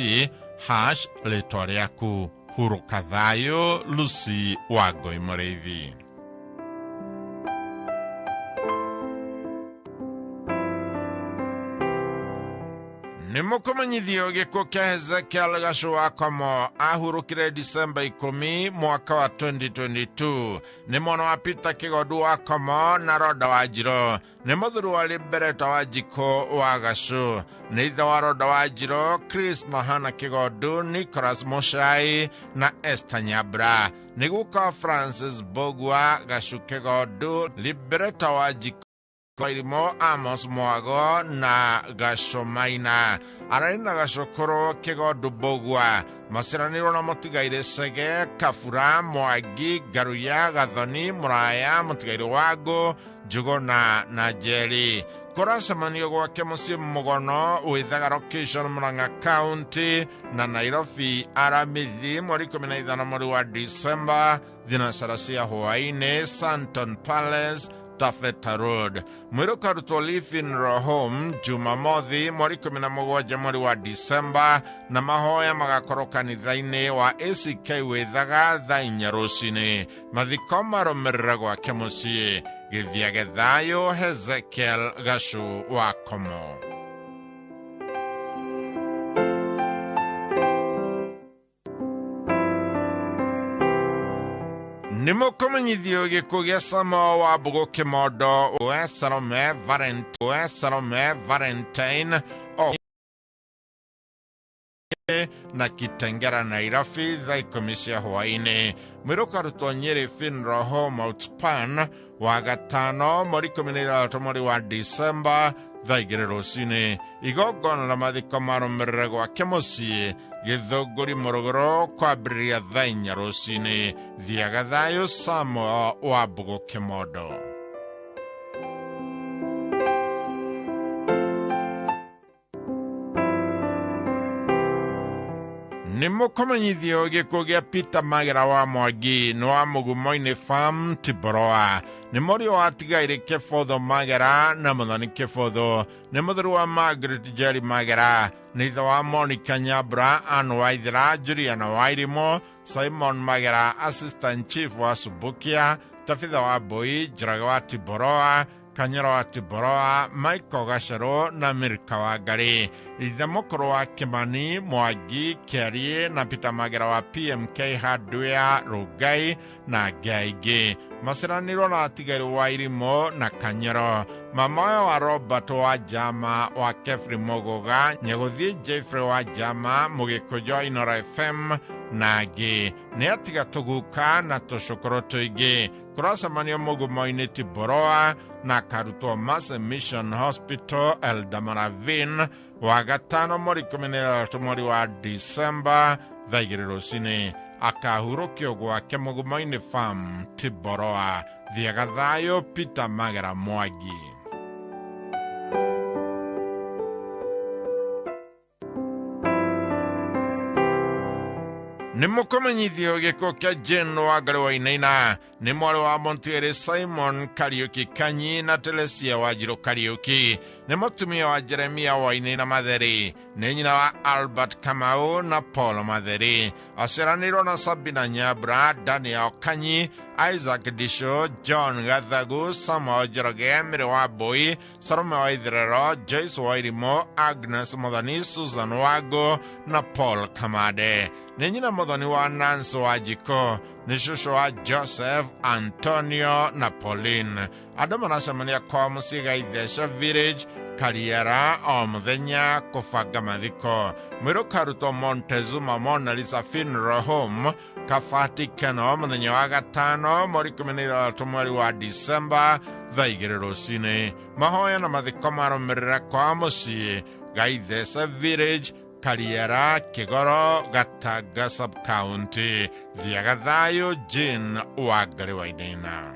hash rĩtwa rĩaku. Hurũka thayũ, Lucy Wangui Mũrĩithi. Nĩ mũkũmenyithio gĩkuũ kĩa Hezekiel Gacu wa Komo ahurũkire December 10 mwaka wa 2022. Nĩ mwana wa Peter Kigondu wa Komo na Roda wa Njiro. Nĩ mũthuri wa Libereta wa Jiko wa Gacu. Nĩ ithe wa Roda wa Njiro, Chris na Hannah Kigondu, Nicholas Muchai na Esther Nyambura. Nĩ guka Francis Bogwa Gacu Kigondu, Libereta wa Jiko Wairimũ Amos Mwago na Gacu Maina. Ararĩ na Gacukũrũ Kigondu Bogwa. Maciaranĩirwo na Mũtigairĩ Cege, Kabura, Mwangi, Ngaruya, Gathoni, Mũraya, Mũtigairĩ Wangũ, Njuguna na Njeri. Kũracemanio gwake mũciĩ Mũgono wĩthaga location Murang'a County na Nairobi Aramithi mweri 15 mweri wa December thinacara cia hwaĩ-inĩ Santon Palace Tafeta Road. Mwĩrĩ ũkarutwo Living Home Jumamothi mweri 17 mweri wa December na mahoya magakorwo kanitha-inĩ wa ACK wĩthaga thaa 4 rũcinĩ. Mathiko marũmĩrĩra gwake mũciĩ. Gĩthiage thayũ, Hezekiel Gacu wa Komo. Nĩ mũkũmenyithio gĩkuũ gĩa Samuel wa Mbũgũ Kĩmondo we Salome Valentine na Kitengera Nairobi thaa 10 cia hwaĩ-inĩ. Mwĩrĩ ũkarutwo Nyeri Funeral Home Mount Pan wa gatano mweri 13 mweri wa December thaa 2 rũcinĩ. Igongona na mathiko marũmĩrĩre gwake mũciĩ Gĩthũngũri Morogoro kwambĩrĩria thaa 4 rũcinĩ. Thiaga thayũ, Samuel wa Mbũgũ Kĩmondo. Nĩ mũkũmenyithio gĩkuũ gĩa Peter Magera wa Mwangi nĩ wa Mũgumo-inĩ Farm Tiboroa. Nĩ mũriũ wa Tigairĩ Kĩbũthũ Magera na Mũthoni Kĩbũthũ. Nĩ mũthuri wa Margaret Jerry Magera. Nĩ ithe wa Monica Nyambura, Ann Waithera, Juliana Wairimũ, Simon Magera, Assistant Chief wa Subukia, Tabitha wa Mbui, Njoroge wa Tiboroa, Kanyero wa Tiboroa, Michael Gacero na Mirka wa Ngari. Ithe mukuru wa Kimani, Mwangi, Kerie na Peter Magera wa PMK Hardware, Rugai na Gaigi. Maciranirwo na Tigari wa Irimo na Kanyero. Mamayo wa Robert wa Jama wa Kefri Mogoga, Nyaguthi Jeffrey wa Jama, Mugikujo Inora FM na Gi. Neatiga tuguka na tushukuru tuigi. Kurasa manio Mugumo-ini Tiboroa na Karutwa Mass Mission Hospital Eldamaravin wa gatano mweri 13 mweri wa Disemba thaigiri rucini. Akahurukio gwake Mugumo-ini Farm Tiboroa. Thiaga thayo Peter Magera Mwangi. Nimukomenyithio giko kia Jane wa Ngari wa Inaina. Ni mwari wa Montieri Simon Kariuki Kanyi na Telesia wa Jiro Kariuki. Ni mutumia wa Jeremia wa Inaina Matheri. Ni nyina wa Albert Kamau na Paul Matheri. Aciaranirwo na Sabina Nyabra, Daniel Kanyi, Isaac Disho, John Gathagu, Samuel Njoroge, Mary wa Boi, Salome wa Ithirero, Joyce wa Irimo, Agnes Muthoni, Susan Wago na Paul Kamade. Ni nyina Muthoni wa Nancy wa Jiko. Ni shushu wa Joseph, Antonio na Pauline. Andũ maracemania kwa Musiga Ithesha Village, Kariera o muthenya kũbanga mathiko. Mwĩrũ Karuto Montezuma Mona Lisa Funeral Home kafatikano muthenya wa gatano mweri 13 mweri wa Disemba thaa 2 rũcinĩ. Mahoya na mathiko marũmĩrĩra kwa mũciĩ Gaithesa Village, Kariera, Kigoro, Gataga Sub-County. Thiaga thayo Jane wa Ngari wa Inaina.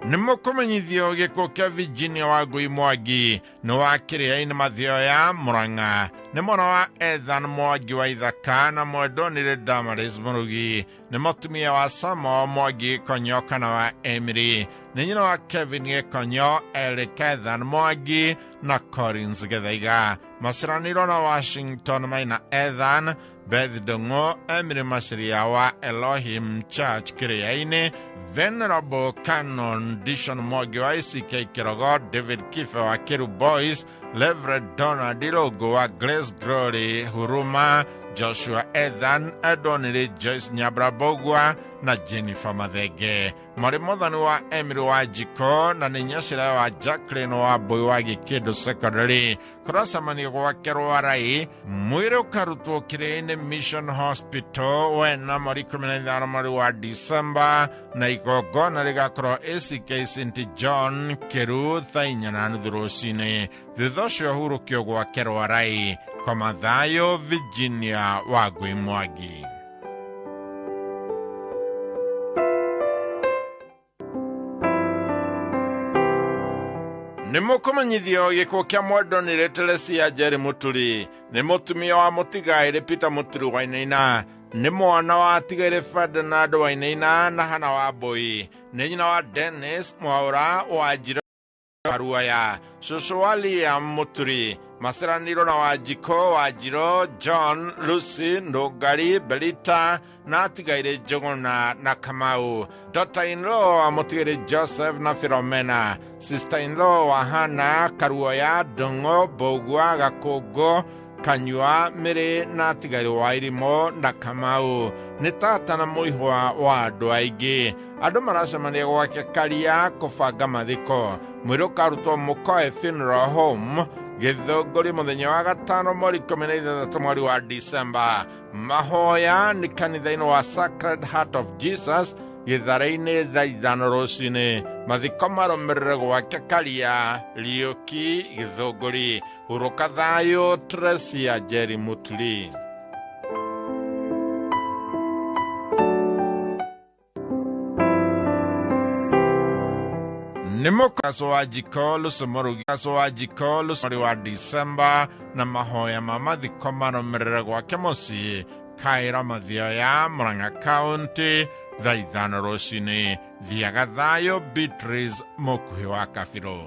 Nimukomenyithio giko kia Virginia wa Ngui Mwangi. Ni wa Kiria-ini Mathioya ya Murang'a. Ni mwana wa Ethan Mwangi wa Ithaka na Mwendonire Damaris Murugi. Ni mutumia wa Samo Mwangi Konyo kana wa Emily. Ni nyina wa Kevin Gikonyo, Eric Ethan Mwangi na Collins Githaiga. Maciranirwo na Washington Maina Ethan, Beth Dongo, Emily Maciria wa Elohim Church Kiria-ini, Venerable Canon Dishon Mwangi wa ICK Kirogo, David Kife wa Kiru Boys, Reverend Donald Dilogo wa Grace Glory Huruma, Joshua Ethan, Adonire Joyce Nyabrabogwa na Jennifer Mathenge. Mwari Muthoni wa Emily wa Jiko na Ninyashira wa Jacqueline wa Boi wa Gikindo Secondary. Kuracemania gwake Rwarai, mwĩrĩ ũkarutwo Kiria-ini Mission Hospital wena mweri 15 mweri wa Disemba na igongona rĩgakorwo ACK St John Kiru thaa 4:30 rũcinĩ. Thutha ũcio hurũkio gwake Rwarai. Kwa mathayo Virginia wa Ngui Mwangi. Nimukomenyithio giko kia Mwendonire Telesia Jerry Muturi. Ni mutumia wa Mutigaire Peter Muturi wa Inaina. Ni mwana wa Tigaire Ferdinand wa Inaina na Hana wa Boi. Ni nyina wa Dennis Mwaura wa Jiro Karuaya. Shushu wa Liam Muturi. Maciranirwo na Wanjiko, Wanjiro, John, Lucy, Ndũngari, Belita na Tigaire Njũgũna na Kamau. Daughter-in-law wa Mutigaire Joseph na Philomena. Sister-in-law wa Hana, Karuoya, Ndũng'ũ, Mbũgua, Gakũngũ, Kanyua, Mĩrĩ na Tigaire wa Irimo na Kamau. Nĩ tata na mũihwa wa andũ aingĩ. Andũ maracemania gwake Karia kũbanga mathiko. Mwĩrĩ ũkarutwo Mũkoe Funeral Home Githũngũri muthenya wa gatano mweri 13 mweri wa Disemba. Mahoya ni kanitha-ini wa Sacred Heart of Jesus Githara-ini thaa 5 rũcinĩ. Mathiko marũmĩrĩre gwake Karia Riũki Githũngũri. Hurũka thayo Tresia Jerry Muturi. Nimukaso wa Jiko Lusumorugi kaso wa Jiko Lusumori wa Disemba na mahoya mathiko marũmĩrĩre gwake mũciĩ Kaira Mathioya Murang'a County thaa 5 rũcinĩ. Thiaga thayo Beatrice Mũkuhĩ wa Kabirũ.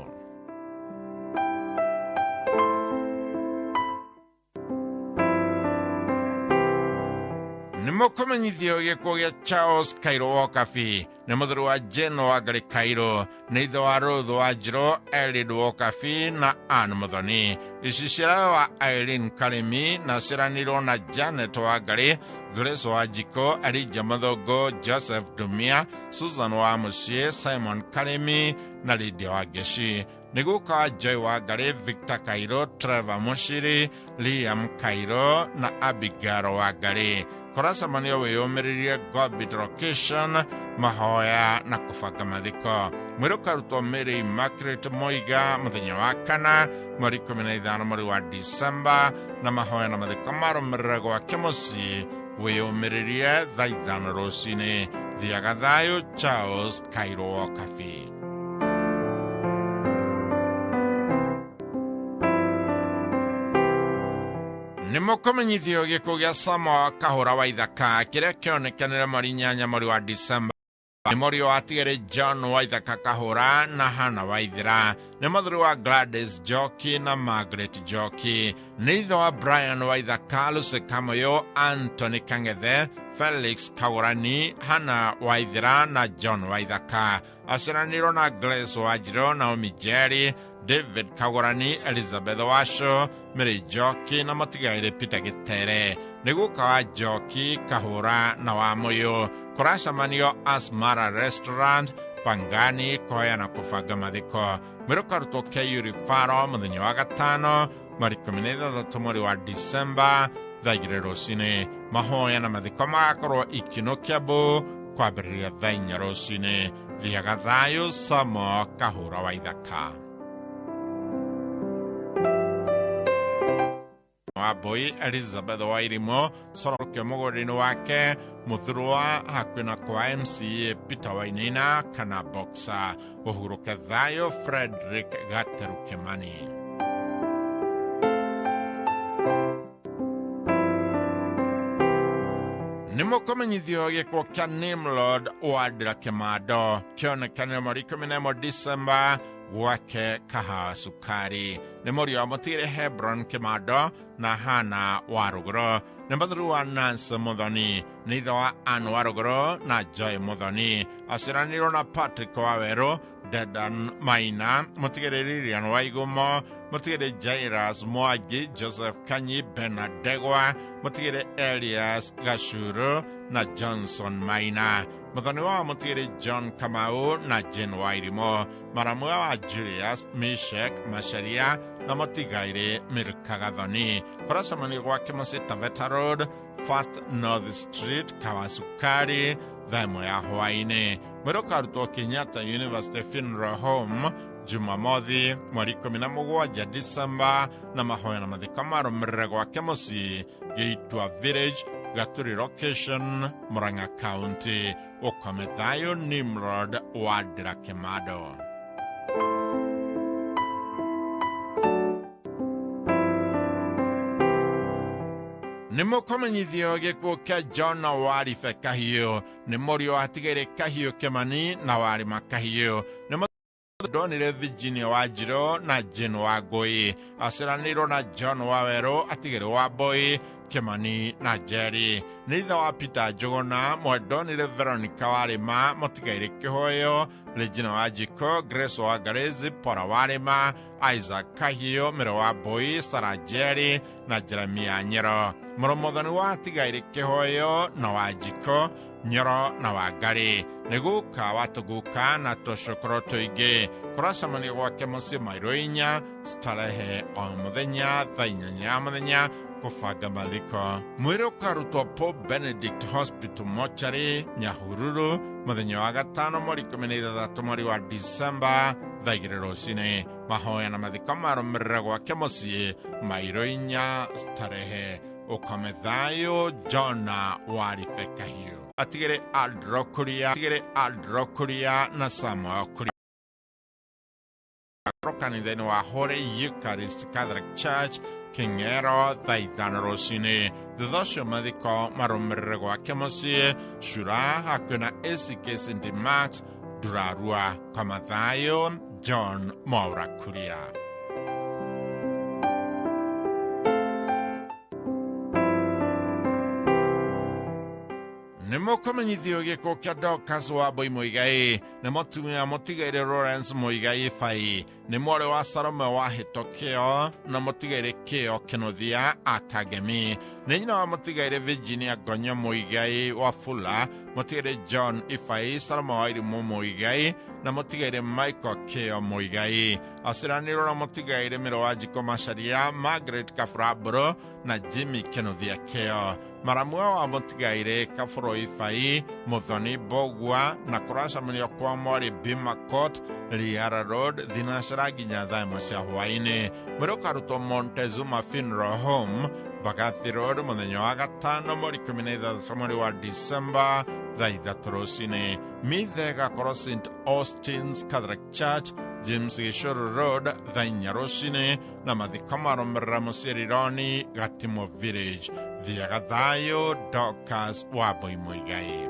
Nimokomenyithio gĩkuũ gĩa Charles Kairo Wokabi nĩ mũthuri wa Jane wa Ngari Kairo nĩ ithe wa Ruth wa Njiro, Eliud Wokabi na Ann Muthoni. Ici ciara wa Irene Karimi na ciranirwo na Janet wa Ngari, Grace wa Njiko, Elijah Mathongo, Joseph Dumia, Susan wa Muciĩ, Simon Karimi na Lydia wa Ngeci. Nĩgũka Joy wa Ngari, Victor Kairo, Trevor Muciri, Liam Kairo na Abigail wa Ngari. Koracamanio wĩyũmĩrĩrie Gorbit Location, mahoya na kũbanga mathiko. Mwĩrĩ ũkarutwo Mary Immaculate Moiga mũthenya wa kana mweri 15 mweri wa December, na mahoya na mathiko marũmĩrĩre gwake mũciĩ wĩyũmĩrĩrie thaa 5 rũcinĩ. Thiaga thayũ, Charles Kairo Wokabi. Nĩmũkũmenyithio gĩkuũ gĩa Samuel Kahũra wa Ithaka kĩrĩa kĩonekanire mweri 8 mweri wa December. Nĩ mũriũ wa Tigĩrĩ John wa Ithaka Kahũra na Hannah Waithĩra. Nĩ mũthuri wa Gladys Njoki na Margaret Njoki. Nĩ ithe wa Brian wa Ithaka, Lucy Kamoyo, Anthony Kangethe, Felix Kagũrani, Hannah Waithĩra na John wa Ithaka. Aciaranirwo na Grace wa Njiro, Naomi Jerry, David Kagũrani, Elizabeth Washo, Mary Njoki na mũtigairĩ Peter Gĩtere. Nĩgũka wa Njoki, Kahũra na wa Mũyũ. Kũracamanio Asmara Restaurant, Pangani, kũhoya na kũbanga mathiko. Mwĩrĩ ũkarutwo Kĩyuri Faro mũthenya wa gatano mweri 13 mweri wa December thaa 2 rũcinĩ. Mahoya na mathiko magakorwo Ikino Kiambu kwambĩrĩria thaa 4 rũcinĩ. Thiaga thayũ, Samuel Kahũra wa Ithaka. Wambui Elizabeth wa Irimo sorokio mũgũrĩ-inĩ wake mũthurwa hakuhĩ na kwa MCA Peter Wainaina kana Boxer. Ũhurũke thayũ, Frederick Gateru Kimani. Nĩmũkũmenyithio gĩkuũ kĩa Nimrod Wandĩra Kĩmando kĩonekanire mweri 11 December gwake Kahawa Sukari. Nĩ mũriũ wa mũtigairĩ Hebron Kĩmando na Hannah wa Rũgũrũ. Nĩ mũthuri wa Nancy Muthoni. Nĩ ithe wa Ann wa Rũgũrũ na Joy Muthoni. Aciaranirwo na Patrick wa Werũ, Dedan Maina, mũtigairĩ Lilian wa Igumo, mũtigairĩ Jairus Mwangi, Joseph Kanyi, Bernard Ndegwa, mũtigairĩ Elias Gacuru na Johnson Maina. Muthoni wa mũtigairĩ John Kamau na Jane wa Irimo. Maramua wa Julius Meshek Macharia na mũtigairĩ Milka Gathoni. Kũracamanio gwake mũciĩ Taveta Road, First North Street, Kawasukari, thaa 1 ya hwaĩ-inĩ. Mwĩrĩ ũkarutwo Kenyatta University Funeral Home Jumamothi mweri 17 December, na mahoya na mathiko marũmĩrĩre gwake mũciĩ Gĩitua Village, Gaturi Location, Murang'a County. Ũkome thayũ, Nimrod Wandĩra Kĩmando. Nĩmũkũmenyithio gĩkuũ kĩa John Waribe Kahiũ. Nĩ mũriũ wa Tigĩrĩ Kahiũ Kimani na Warima Kahiũ. Donire Virginia wa Njiro na Jane wa Ngũi. Aciaranirwo na John wa Werũ, Atigĩrĩ wa Mbũi, Kimani na Jerry. Nĩ ithe wa Peter Njũgũna, Mwendonire Veronica Warĩma, mũtigairĩ Kĩhũyũ, Regina wa Njiko, Grace wa Ngari, Zipora Warĩma, Isaac Kahiũ, Mĩro wa Mbũi, Sarah Jerry na Jeremia Nyero. Mũrũmũthoni wa Tigairĩ Kĩhũyũ na wa Njiko, Nyoro na wa Ngari. Nĩgũka watũgũka na tũcũkũrũ tũingĩ. Kũracamanio gwake mũciĩ Mairũ 4 Starehe o mũthenya thaa 8 ya mũthenya kũbanga mathiko. Mwĩrĩ ũkarutwo Pope Benedict Hospital Mortuary Nyahururu mũthenya wa gatano mweri 13 mweri wa December thaa 2 rũcinĩ. Mahoya na mathiko marũmĩrĩre gwake mũciĩ Mairũ 4 Starehe. Ũkome thayũ, Jona Waribe Kahiũ. Atigĩrĩ Aldro na Samuel Kuria. Kanitha-inĩ wa Holy Eucharist Catholic Church King'ero thaa 5 rũcinĩ. Thutha ũcio mathiko marũmĩrĩre gwake mũciĩ Shura hakuhĩ na ACK St. Mark's Ndurarua. Koma thayũ, John Mwaura Kuria. Nimukomenyithio giko kia Dorcas wa Boy Muigai, nimutumia mutigaire Lawrence Muigai Fai, nimwore wa Salome wa Hitokeo, na mutigaire Keo Kenothia Akagemi, ninyina wa mutigaire Virginia Gonyo Muigai wa Fula, mutigaire John Ifai, Salome wa Irimu Muigai, na mutigaire Michael Keo Muigai, asiraniro na mutigaire Miro wa Jiko Masharia, Margaret Kafrabro, na Jimmy Kenothia Keo. Maramua wa mutigaire Kafuro Ifai, Muthoni Bogwa, na kurasa mlio kwa mwari Bimakot, Liara Road, Dhinashara ginya thaimo cia hwaini. Mwiruka ruto Montezuma Funeral Home, Bagathi Road, muthenya wa gatano mweri 13 mweri wa December, thaa 3 rũcinĩ. Mithega koro St. Austin's Catholic Church, James Gishuru Road, thaa 4 rũcinĩ, na mathiko marũmĩrĩra mũciarironi Gatimo Village. Thiaga thayo Dorcas wa Boy Muigai.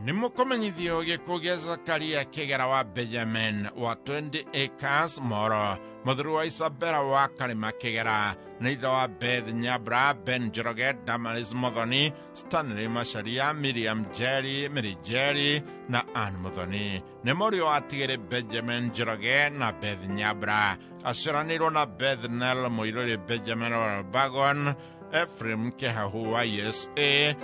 Nimukomenyithio gĩkuũ Zakaria Kĩgera wa Benjamin wa 20 acres Moro, mũthuri wa Isabella wa Karima Kĩgera, na ithe wa Beth Nyabra, Ben Njoroge, Damaris Muthoni, Stanley Masharia, Miriam Jerry, Mary Jerry, na Ann Muthoni. Nĩ mũriũ wa atigĩrĩ Benjamin Njoroge na Beth Nyabra, aciaranĩirwo na Beth Nell Mũirũrĩ Benjamin wa Bagon, Ephraim Kĩhahu wa USA,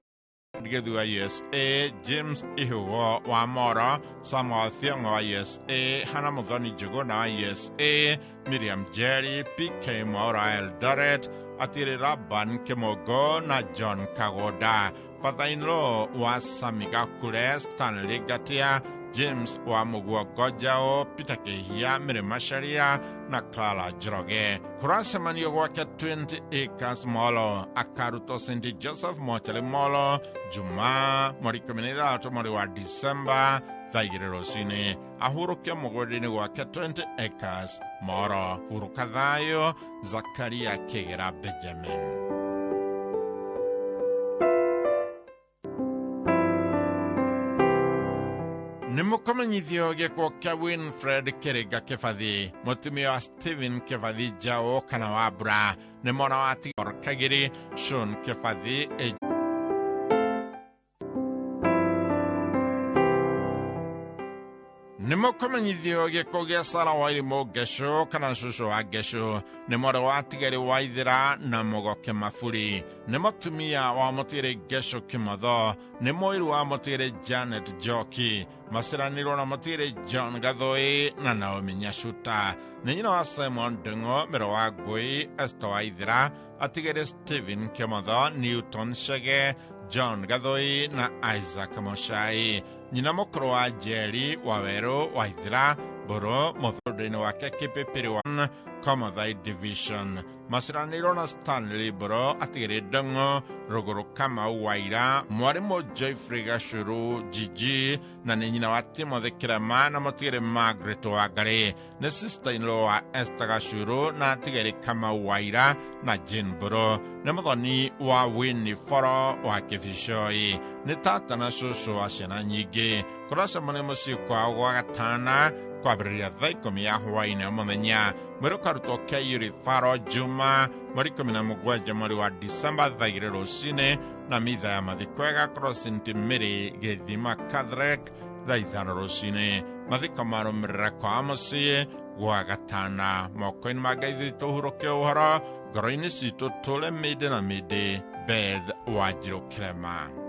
Githu wa USA, James Ihugo wa Moro, Samuel Thiongo wa USA, Hannah Muthoni Njuguna wa USA, Miriam Jerry, PK Mwaura wa Eldoret, Atiri Rabban Kimogo na John Kagoda, Father-in-law wa Samiga Kure, Stanley Gatia, James wa Mugua Gojao, Peter Kehia, Miri Masharia, na Clara Njoroge. Kuracemanio gwake 20 acres Molo, akaruto St. Joseph Mochari Molo, Juma, mweri 13 mweri wa December, thaa 2 rũcinĩ. Ahurũkia mũgũnda-inĩ gwake 20 acres Moro. Huruka thayo Zakaria Kĩgera Benjamin. Nimukomenyithio gĩkuũ kĩa Winfred Kĩrĩga Kĩbathi, mũtumia wa Stephen Kĩbathi Jao kana Wambura, nĩ mwana wa Tigor Kagiri, Sean Kĩbathi Nimukomenyithio gĩkuũ gĩa Sarah wa Irimũ Gesho kana cũcũ wa Gesho, nĩ mwarĩ wa Tigari Waithĩra na Mũgoke Maburi, nĩ mũtumia wa mũtigĩrĩ Gesho Kĩmotho, nĩ mũiru wa mũtigĩrĩ Janet Njoki, maciaranĩirwo na mũtigĩrĩ John Gathũi na Naomi Nyacuta, nĩ nyina wa Simon Ndung'u, Mĩro wa Ngui, Esther Waithĩra, atigĩrĩ Stephen Kĩmotho, Newton Chege, John Gathũi na Isaac Moshai, nyina mũkũrũ wa Jerry Waweru Waithĩra, Mbũrũ mũthũndũ-inĩ wake Kĩpĩpĩrĩ wa Komathai Division, maciaranĩirwo na Stanley Mbũrũ, atigĩrĩ Ndung'u, Rũgũrũ Kamau Waira, mwarimũ Joyfrey Gacũrũ Gigi, na nĩ nyina wa Timothy Kĩrema na mũtigĩrĩ Margaret Wangari, nĩ sister-in-law wa Esther Gacũrũ na atigĩrĩ Kamau Waira na Jane Mbũrũ, nĩ mũthoni wa Winnie Foro wa Kĩbicoi, nĩ tata na cũcũ wa ciana nyingĩ. Kũracemania mũciĩ kwao gwa gatana kwambĩrĩria thaa 10 ya hwaĩ-inĩ mũthenya. Mwĩrĩ ũkarutwo kĩa Yuri Faro Juma, mweri 17 mweri wa December thaa 2 rũcinĩ, na mitha ya mathiko ĩgakorwo St. Mary Gĩthima Catholic thaa 5 rũcinĩ. Mathiko marũmĩrĩra kwa mũciĩ gwa gatana. Moko-inĩ ma Ngai thitũ ũhurũke ũhoro, ngoro-inĩ citũ tũũre mĩndĩ na mĩndĩ. Beth Wanjirũ Kĩrema.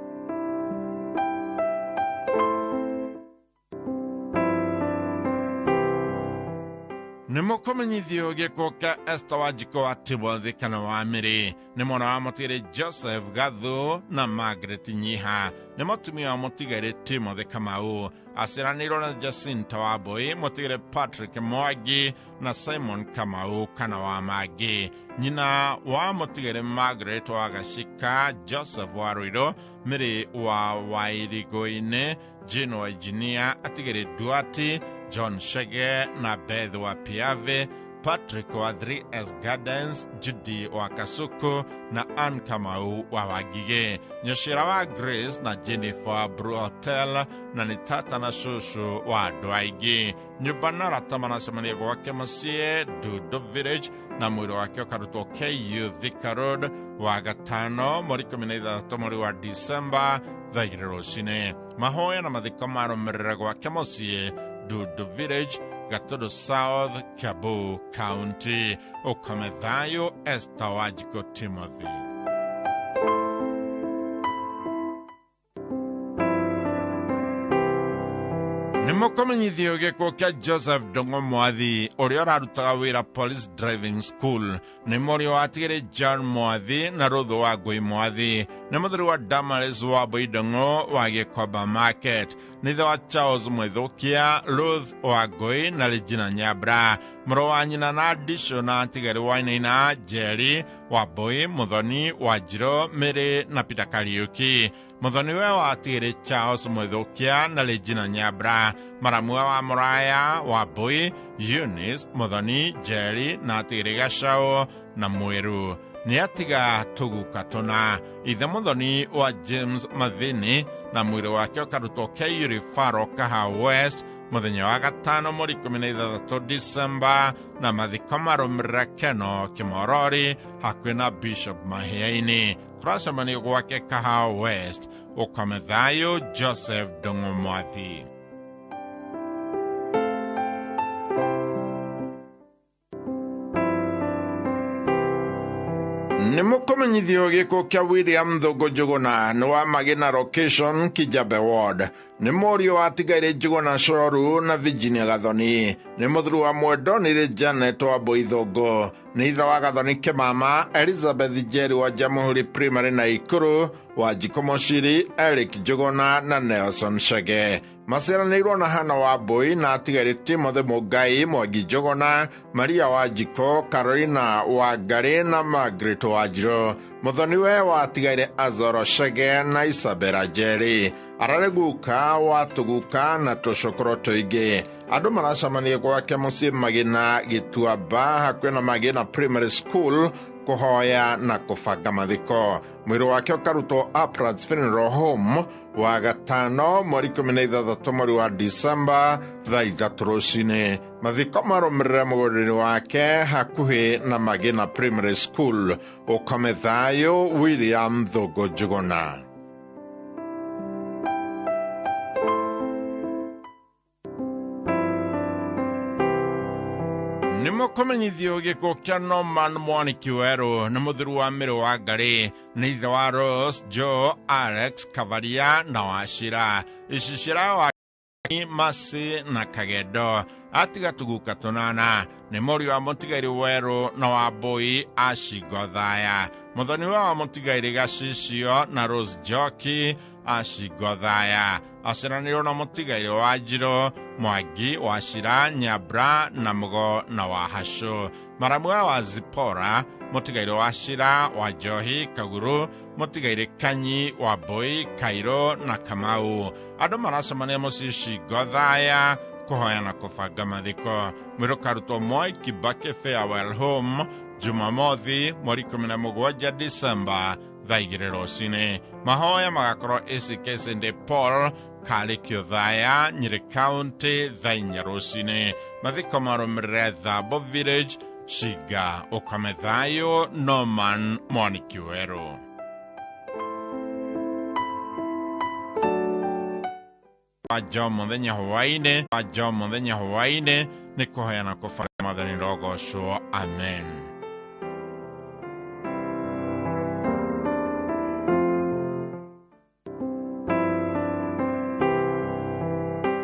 Nimukomenyithio gĩkuũ kĩa Esther Wanjiko wa Timothy kana wa Mĩrĩ, nĩ mwana wa mũtigĩrĩ Joseph Gathũ na Margaret Nyiha, nĩ mũtumia wa mũtigĩrĩ Timothy Kamau, aciaranĩirwo na Jacinta Wambui, mũtigĩrĩ Patrick Mwangi na Simon Kamau kana wa Mangi, nyina wa mũtigĩrĩ Margaret wa Gacika, Joseph wa Rũirũ, Mĩrĩ wa Wairigũ-inĩ, Jane wa Engineer, atigĩrĩ Duati, John Shege na Beth wa Piave, Patrick wa 3S Gardens, Judy wa Kasuku na Ann Kamau wa Wagige, Nyoshira wa Grace na Jennifer Brew Hotel na ni tata na shushu wa Dwaigi. Nyubana ratamana semania kwa Kemasie Dudo Village na mwiro wake ukarutwa KU Thika Road wa gatano moriko minaida tomori wa December thaigiriro cine. Mahoya na mathiko marumirira kwa Kemasie Dudo Village Gatodo South Kiambu County. Ukamethayo Esther Wajiko Timothy. Nimukomenyithio giko kia Joseph Dongo Mwathi uria ararutaga wira Police Driving School. Ni morio watigire John Mwathi na Ruthu wa Ngui Mwathi. Ni muthuri wa Damaris wa Boidongo wa Gikoba Market. Ni ithe wa Charles Mwithukia, Ruth wa Ngui na Regina Nyabra. Muro wa nyina na Adisho na Tigari wa Inaina, Jerry wa Boi, Muthoni wa Njiro, Mary na Peter Kariuki. Muthoni we watigire Charles Mwithukia na Regina Nyabra. Maramua wa Muraya wa Boi, Eunice, Muthoni, Jerry na Tigiri Gashao na Mweru. Ni atiga tuguka tona. Ithe Muthoni wa James Mathini na mwiri wake ukarutwo Keiri Faro Kaha West muthenya wa gatano mweri 13 December na mathiko marumirira Keno Kimorori hakuhi na Bishop Mahiaini. Kuracemania gwake Kaha West. Ukamethayo Joseph Dongo Mwathi. Nimukomenyithio giko kia William Thogo Njuguna ni wa Magina Location Kijabe Ward. Ni morio watigaire Njuguna Shoru na Virginia Gathoni. Ni muthuri wa Mwendonire Janet wa Boithogo. Ni ithe wa Gathoni Kimama Elizabeth Jerry wa Jamhuri Primary na Ikuru wa Jikomoshiri Eric Njuguna na Nelson Shege. Maciaranĩirwo na Hana wa Boi na atigaire Timothy Mugai, Mwangi Njuguna, Maria wa Jiko, Carolina wa Ngari na Margaret wa Njiro. Muthoni we watigaire Azoro Shege na Isabella Jerry. Arare guka wa tuguka na tucukuru tuingi. Andu maracemania gwake mucii Magina Gituamba hakuhi na Magina Primary School kuhoya na kubanga mathiko. Mwiri wake ukarutwo Uplands Funeral Home wa gatano mweri 13 mweri wa December thaa 3 rucini. Mathiko marumirire muguriri wake hakuhi na Magina Primary School. Ukamethayo William Thogo Njuguna. Nimukomenyithio giko kia Norman Mwanikiweru ni muthuri wa Mĩrĩ wa Ngari. Ni ithe wa Rose, Joe, Alex, Kavaria na Wachira. Icicira wa Masi na Kagedo. Atiga tuguka tunana. Ni morio wa Mũtigairi Weru na wa Boi Ashigothaya. Muthoni wa Mũtigairi Gacicio na Rose Joki Ashigothaya. Aciaranĩirwo na Mũtigairi wa Njiro, Mwangi, Wachira, Nyabra na Mugo na Wahasho. Maramua wa Zipora, Mũtigairi wa Wachira, wa Johi, Kaguru, Mũtigairi Kanyi, wa Boi, Kairo na Kamau. Andu maracemania mucii Shigothaya kuhoya na kubanga mathiko. Mwiri ukarutwo Moi Kibaki Farewell Home Jumamothi mweri 17 December thaa 2 rucini. Mahoya magakorwo ACK St. Paul Kali Kiothaya Nyeri County thaa 4 rucini. Mathiko marumirire Thabo Village Shiga. Ukamethayo Norman Mwanikiweru. Ajo muthenya hwaine ni kuhoya na kubanga mathani rogocwo. Amen.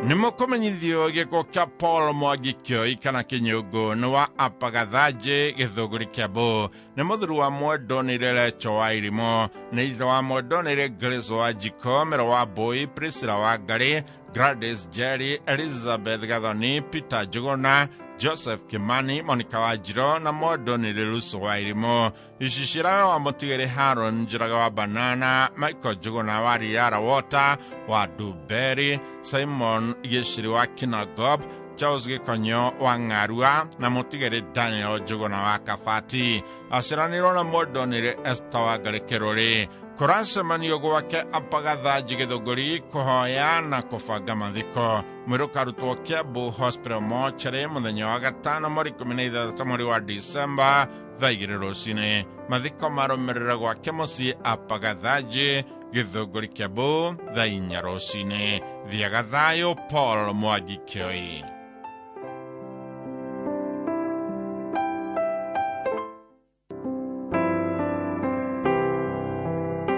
Nimukomenyithio giko kia Paul Mwagikio ikana Kinyugu ni wa Apagathaji Githuguri Kiambu. Ni muthuri wa Mwendonire Lecho wa Irimo. Ni ithe wa Mwendonire Grace wa Jiko, Mĩrĩ wa Boi, Priscilla wa Ngari, Gladys Jerry, Elizabeth Gathoni, Peter Njuguna, Joseph Kimani, Monica wa Njiro na Mwendonire Luso wa Irimo. Icicira wa Mũtigairi Haron Njiraga wa Banana, Michael Njuguna wa Riara Water wa Duberi, Simon Gishiri wa Kinagob, Charles Gikonyo wa Ng'arua na mutigere Daniel Juguna wa Kafati asiraniro na Mordonire Esther wa Garekerore kuracemanio gwake apagathanji githunguri kuhoya na kubanga mathiko mwirukarutwo Kiambu Hospital Mortuary muthenya wa gatano mweri 16 mweri wa December thaa 2 rucini mathiko marumirira gwake mucii apagathanji githunguri Kiambu thaa 4 rucini thiaga thayo Paul Mwangi Kioi.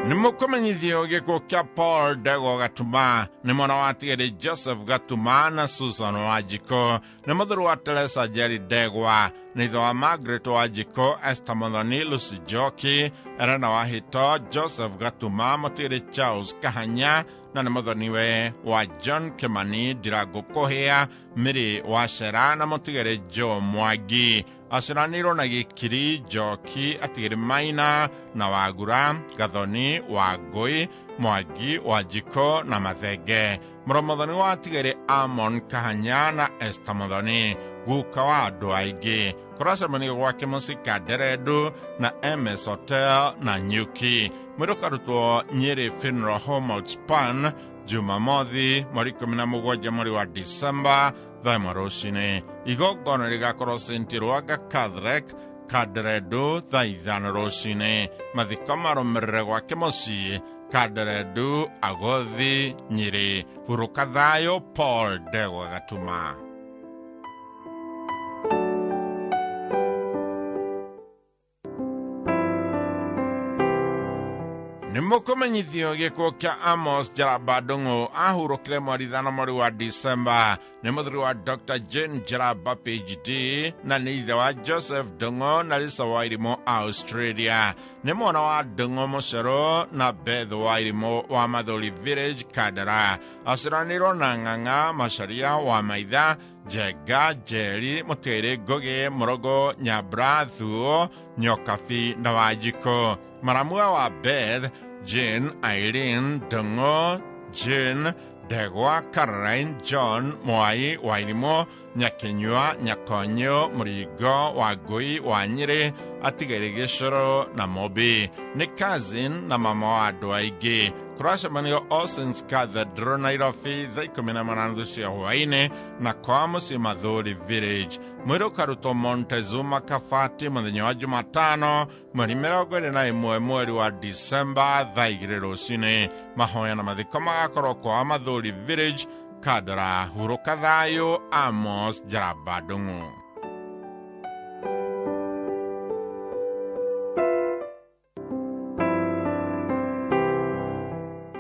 Nimukumenyithio gikuo kia Paul Ndegwa Gatuma ni mwana wa tigiri Joseph Gatuma na Susan Wanjiko ni muthuri wa Teresa Jerry Ndegwa ni ithe wa Margaret Wanjiko, Esther Muthoni, Lucy Njoki, Elena Wahito, Joseph Gatuma, mutigiri Charles Kahanya na ni muthoniwe wa John Kimani, Ndirango Kuhia, Mary Wacera na mutigiri Joe Mwangi asiraniro na Gikiri Njoki, atigiri Maina na Wagura, Gathoni, Wangui, Mwangi, Wanjiko na Mathenge. Muthoni wa atigiri Amon Kahanya na Esther Muthoni guka wa andu aingi kuracemanio gwake musika Deredu na MS Hotel na Nyuki mwirukarutwo Nyeri Funeral Home Outspan Jumamothi mweri 17 mweri wa December thaa 1 rucini igongona rigakorwo St. Rwaga Catholic Kaderedu thaa 5 rucini mathiko marumirire gwake mucii Kaderedu Agothi Nyeri huruka thayo Paul Ndegwa Gatuma. Nimukumenyithio gikuo kia Amos Jarabadongo ahurukire mweri 5 mweri wa December ni muthuri wa Dr. Jane Jaraba PhD na ni ithe wa Joseph Dongo na Lisa Wairimo Australia ni mwana wa Dongo Mucero na Beth Wairimo wa Mathori Village Kadara asiraniro na Ng'ang'a Macharia wa Maitha Jega Jerry Mutere Goge Morogo Nyabra Thuo Nyokafi na Wanjiko maramua wa Beth Jane Irene Dongo Jane Ndegwa Caroline John Mwai Wairimo Nyakenyua Nyakonyo Murigo Wangui Wanyiri atigiri Gicoro na Mobi ni cousin na mama wa andu aingi kuracemanio All Saints Cathedral Nairobi thaa 18 cia hwaini na kwa mucii Mathori Village mwirukarutwo Montezuma Kafati muthenya wa Jumatano mweri 21 mweri wa December thaa 2 rucini mahoya na mathiko magakorwo kwa Mathori Village Kadara huruka thayo Amos Jarabadongo.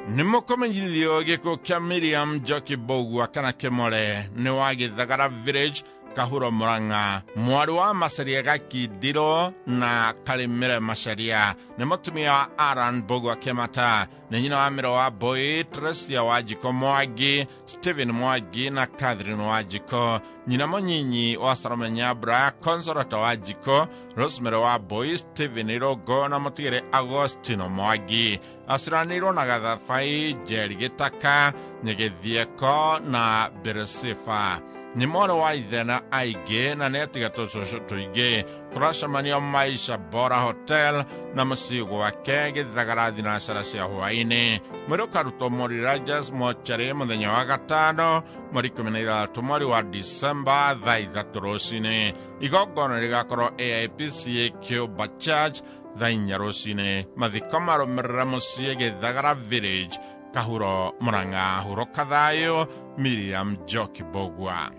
Nimukumenyithio gikuo kia Miriam Njoki Mbugua kana Kimore ni wa Githagara Village Kahuro Murang'a mwari wa Macharia Gakindiro na Karimire Macharia ni mutumia wa Aaron Mbugua Kimata ni nyina wa Miro wa Boy Tresia Wanjiko Mwangi Stephen Mwangi na Catherine Wanjiko nyina munyinyi wa Salome Nyabra Consolata Wanjiko Rosemary wa Boy Stephen Irogo na mutigire Agostino Mwangi asiraniro na Gathabai Jerry Gitaka Nyegithieko na Beresifa ni mwana wa ithe na aige na netiga tucucu tuingi kuracemanio Maisha Bora Hotel na mucii gwake Githagara thinacara cia hwaini mwirukarutwo Mori Rajas Mortuary muthenya wa gatano mweri 13 mweri wa December thaa 3 rucini igongona rigakorwo AIPCA Cuba Church thaa 4 rucini mathiko marumirira mucii Githagara Village Kahuro Murang'a huruka thayo Miriam Njoki Mbugua.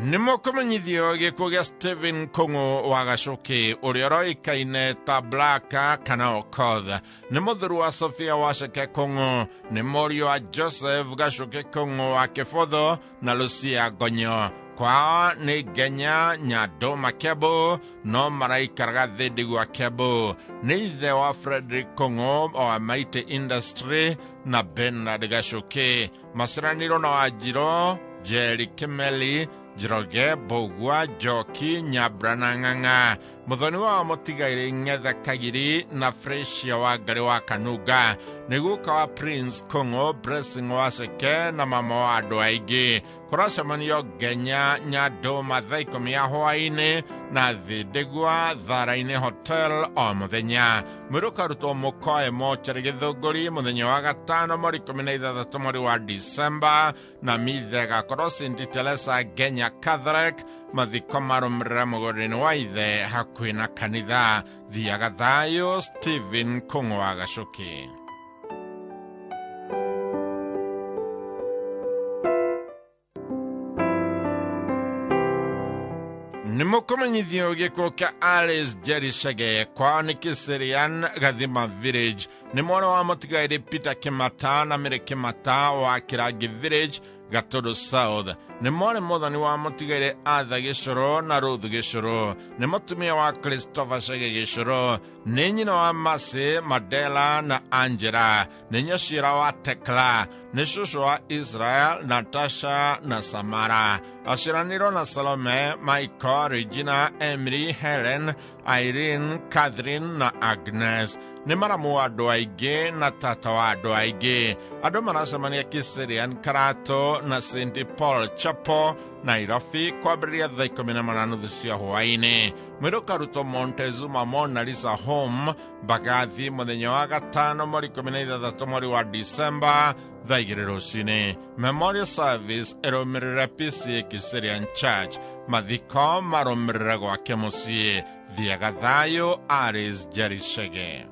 Nimukumenyithio gikuo gia Stephen Kung'u wa Gacuki uria uroikaine ta Blaka kana Okoth ni muthuri wa Sophia Waceke Kung'u ni muriu wa Joseph Gacuki Kung'u wa Kibuthu na Lucia Ngonyo kwao ni Genya Nyanduma Kiambu no maraikaraga thindi gwa Kiambu ni ithe wa Frederick Kung'u wa Mighty Industry na Bernard Gacuki maciraniro na Wanjiro Jerry Kimeli Jiroge Mbugua Njoki Nyabra na Ng'ang'a muthoni wa mutigaire Ngetha Kagiri na Freshia wa Ngari wa Kanunga niguka wa Prince Kongo Blessing wa Seke na mama wa andu aingi kuracemanio Ngenya Nyando mathaa 10 hwaini na Thindigwa Thara-ini Hotel o muthenya mwiruka ruto mukoe mochari Githunguri muthenya wa gatano mweri 16 mweri wa Disemba na mithega korwo St. Teresa Ngenya Catholic mathiko marumrira mugorini wa ithe hakuhi na kanitha thiaga thayo Stephen Kongo wa Gacuki. Nimukumenyithio giko kia Alice Jerry Shege kwa Nikiserian Gathima Village ni mwana wa mutigaire Peter Kimata na Mire Kimata wa Kiragi Village Gatodo South ni mwana muthani wa mutigaire Atha Gicoro na Ruth Gicoro ni mutumia wa Christopher Shege Gicoro ni nyina wa Masi Madela na Angela ni nyashira wa Tekla ni shushu wa Israel Natasha na Samara Ashiraniro na Salome Michael Regina Emily Helen Irene Catherine na Agnes ni maramu wa andu aingi na tata wa andu aingi andu maracemania Kiserian Karato na St. Paul Chapel Nairobi kwambĩrĩria thaa 12:30 cia hwaĩ-inĩ mwiruka ruto Montezuma Mona Lisa Home Mbagathi muthenya wa gatano mweri 16 mweri wa Disemba thaa 2 rũcinĩ memorial service ĩrũmĩrĩre PCA Kiserian Church mathiko marũmĩrĩre gwake mũciĩ thiaga thayo Alice Jerry Shege.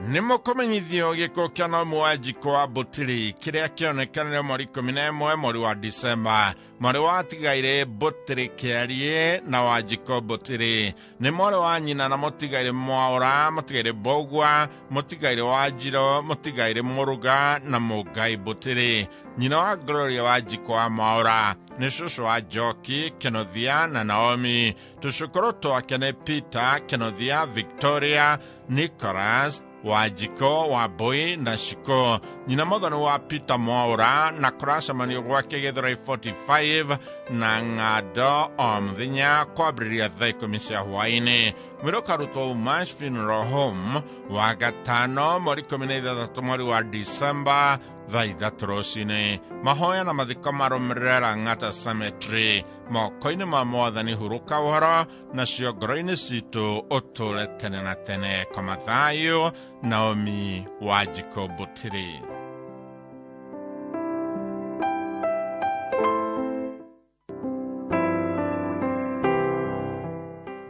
Nimukumenyithio giko kia no Mwajiko wa Butiri kiria kionekanire mweri 11 mweri wa Disemba mweri wa tigaire Butiri Kiarie na Wajiko Butiri ni mweri wa nyina na mutigaire Mwaura mutigaire Bogwa mutigaire Wajiro mutigaire Muruga na Mugai Butiri nyina wa Gloria Wajiko wa Mwaura ni shushu wa Joki Kenothia na Naomi tushukuru twakene Peter Kenothia Victoria Nicholas Wajiko wa Boy na Shiko nyina muthoni wa Peter Mwaura na kuracemanio gwake Githurai 45 na Ng'ando o muthenya kwambĩrĩria thaa 10 cia hwaĩ-inĩ mwiruka rutwo Umash Funeral Home wa gatano mweri 16 mweri wa Disemba thaa 3 rũcinĩ mahoya na mathiko marũmĩrĩre Lang'ata Cemetery moko-inĩ ma Mwathani huruka ũhoro nacio ngoro-inĩ citũ ũtũũre tene na tene koma thayũ Naomi Wajiko Butiri.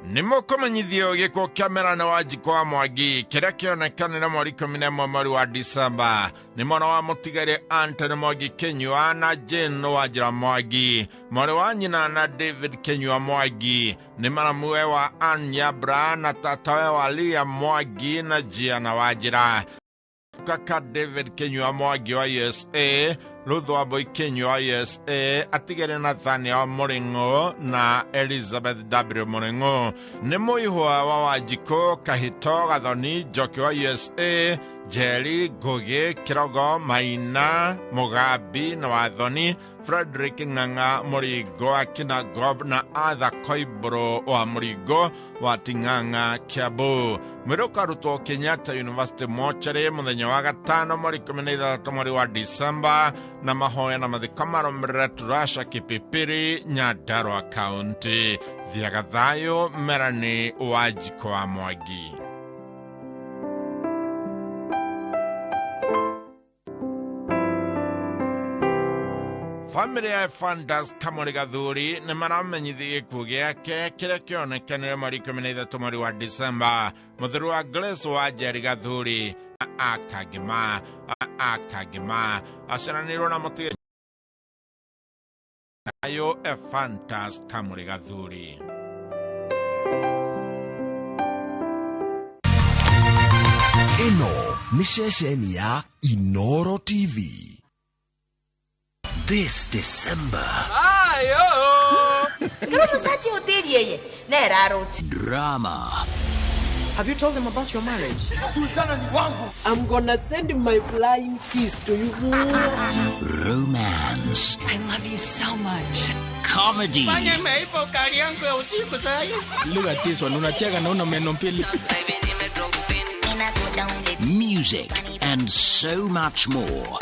Nimukumenyithio giko kia Merana Wajiko wa Mwangi kiria kionekanire mweri 11 mweri wa Disemba ni mwana wa mutigaire Anthony Mwangi Kenyua na Jane Wajira Mwangi mwari wa nyina na David Kenyua Mwangi ni maramuwe wa Anyabra na tatawe wa Lia Mwangi na Jiana Wajira kaka David Kenyua Mwangi wa USA Ruth wa Boy Kenyua wa USA atigere Nathania wa Moringo na Elizabeth W. Moringo ni muihwa wa Wajiko Kahito Gathoni Joki wa USA Jerry Goge Kirogo Maina Mugabi na Wathoni Frederick Ng'ang'a Murigo akina Gob na Arthur Koibro wa Murigo wa Ting'ang'a Kiambu mwiruka rutwo Kenyatta University Mochari muthenya wa gatano mweri 16 mweri wa Disemba na mahoya na mathiko marũmĩrĩre Turasha Kipipiri Nyandarua County thiaga thayo Merani Wajiko wa Mwangi. Family ya Fandas Kamori Gathuri ni maramenyithia gĩkuũ gĩake kĩrĩa kĩonekanire mweri 13 mweri wa Disemba mũthuri wa Grace wa Jerry Gathuri akagima aciaranĩirwo na mũtigaire ayo Fandas Kamori Gathuri. Ino ni ceceni ya Inoro TV. This December. Drama. Have you told them about your marriage? Sultana ni wangu. I'm gonna send my flying kiss to you. Romance. I love you so much. Comedy. Look at this one. Unacheka na una meno mbili. Music and so much more.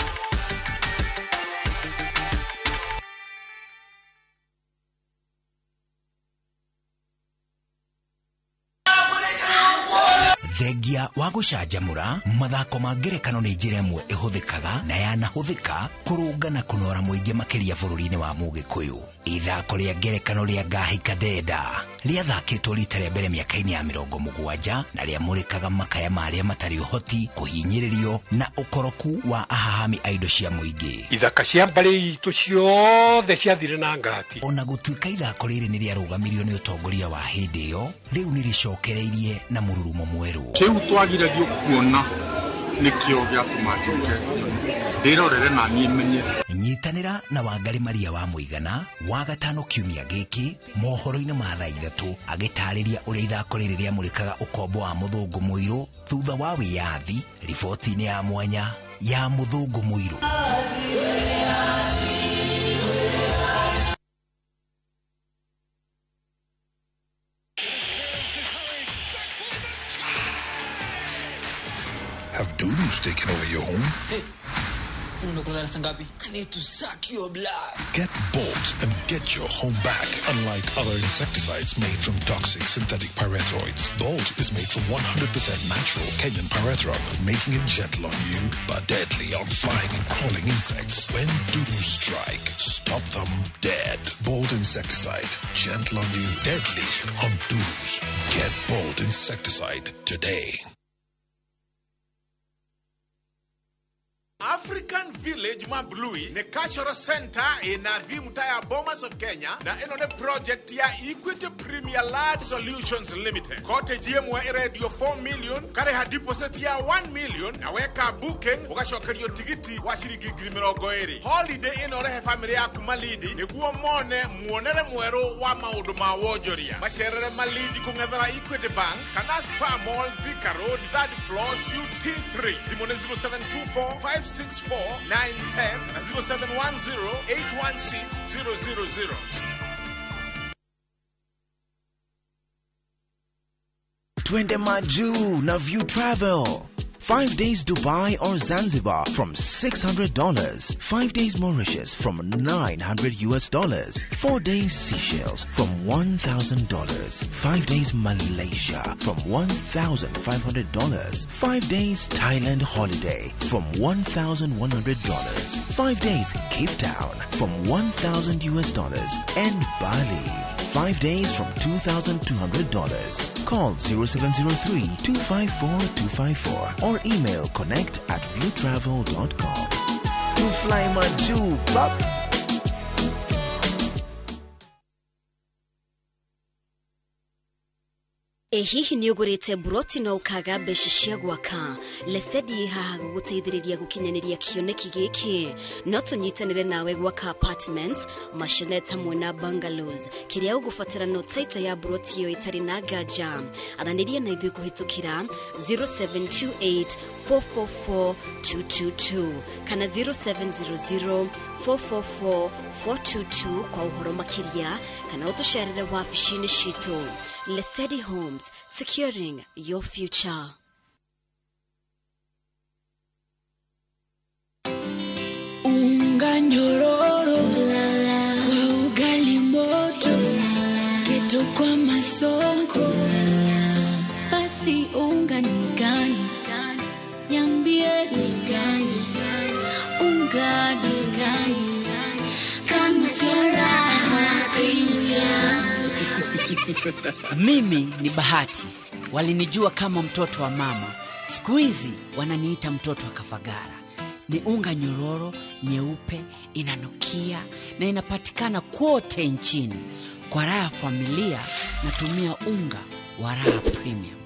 Thegia wa gucanjamura mathako ma ngerekano nĩ njĩra ĩmwe ĩhũthĩkaga na yanahũthĩka kũrũnga na kũnora mũingĩ makĩria bũrũri-inĩ wa Mũgĩkũyũ. Ithako rĩa ngerekano rĩa Ngahi Kadeda rĩathakĩtwo rita rĩa mbere mĩaka-inĩ ya 70 na rĩamũrĩkaga makaya marĩa matarĩ ũhoti, kũhinyĩrĩrio na ũkoroku wa ahahami a indo cia mũingĩ. Ithaka cia mbarĩ itũ ciothe ciathire na ngati. Ona gũtuĩka ithako rĩrĩ nĩ rĩarũgamirio nĩ ũtongoria wa hĩndĩ ĩyo, rĩu nĩ rĩcokereirie na mũrurumo mwerũ. Kĩu twagiragio kuona nĩkĩo gĩatũma njoke ndĩrorere na niĩ menye. Nyitanĩra na Wangari Maria wa Mũigana wagatano kiumia gĩkĩ mohoro-inĩ ma thaa 3 agĩtarĩria ũrĩa ithako rĩrĩ rĩamũrĩkaga ũkombo wa mũthũngũ mũirũ thutha wa wĩyathi, riboti-inĩ ya mwanya ya mũthũngũ mũirũ. Have doodles taken over your home? Hey, I need to suck your blood. Get Bolt and get your home back. Unlike other insecticides made from toxic synthetic pyrethroids, Bolt is made from 100% natural Kenyan pyrethrum, making it gentle on you but deadly on flying and crawling insects. When doodles strike, stop them dead. Bolt insecticide, gentle on you, deadly on doodles. Get Bolt insecticide today. African Village Mablui ne cultural center inavi mutaya Bomas of Kenya na enone project ya Equity Premier Land Solutions Limited. Kote GMwa radio 4 million, kare ha deposit ya 1 million, na weka booking, ukashokerio tigiti wa shilingi 70,000. Holiday inorehe familia ya kumalidi, niguo mone muonere mwero wa maudu mawojoria. Masherere malidi kungevera Equity Bank, kana Spa Mall, Thika Road, 3rd floor, suite T3. Dimone 0724 564 910 na 0710 816 000. Twende Maju na View Travel. 5 days Dubai or Zanzibar from $600. 5 days Mauritius from $900. 4 days Seychelles from $1,000. 5 days Malaysia from $1,500. 5 days Thailand holiday from $1,100. 5 days Cape Town from $1,000. And Bali 5 days from $2,200. Call 0703-254-254 or email connect@viewtravel.com. To fly Maju, bub. Hihi ni ugurite buroti na ukaga mbeca cia gwaka Lesedi haha guguteithiriria gukinyaniria kioneki giki no tunyitanire nawe gwaka apartments mashonet hamwe na bungalows kiria ugufatira no taita ya buroti yo itari na gaja athaniria na ithui kuhitukira 0728 444 222 kana 0700 444 422 kwa uhoro makiria kana utusharire wabici-ini citu. Lesedi Homes, securing your future. Unga nyororo kwa ugali moto kitu kwa masonko basi unga ni gani niambie ni gani unga ni gani kama saraha pia. Mimi ni Bahati. Walinijua kama mtoto wa mama. Siku hizi wananiita mtoto wa Kafagara. Ni unga nyororo, nyeupe, inanukia na inapatikana kote nchini. Kwa raha familia natumia unga wa Raha Premium.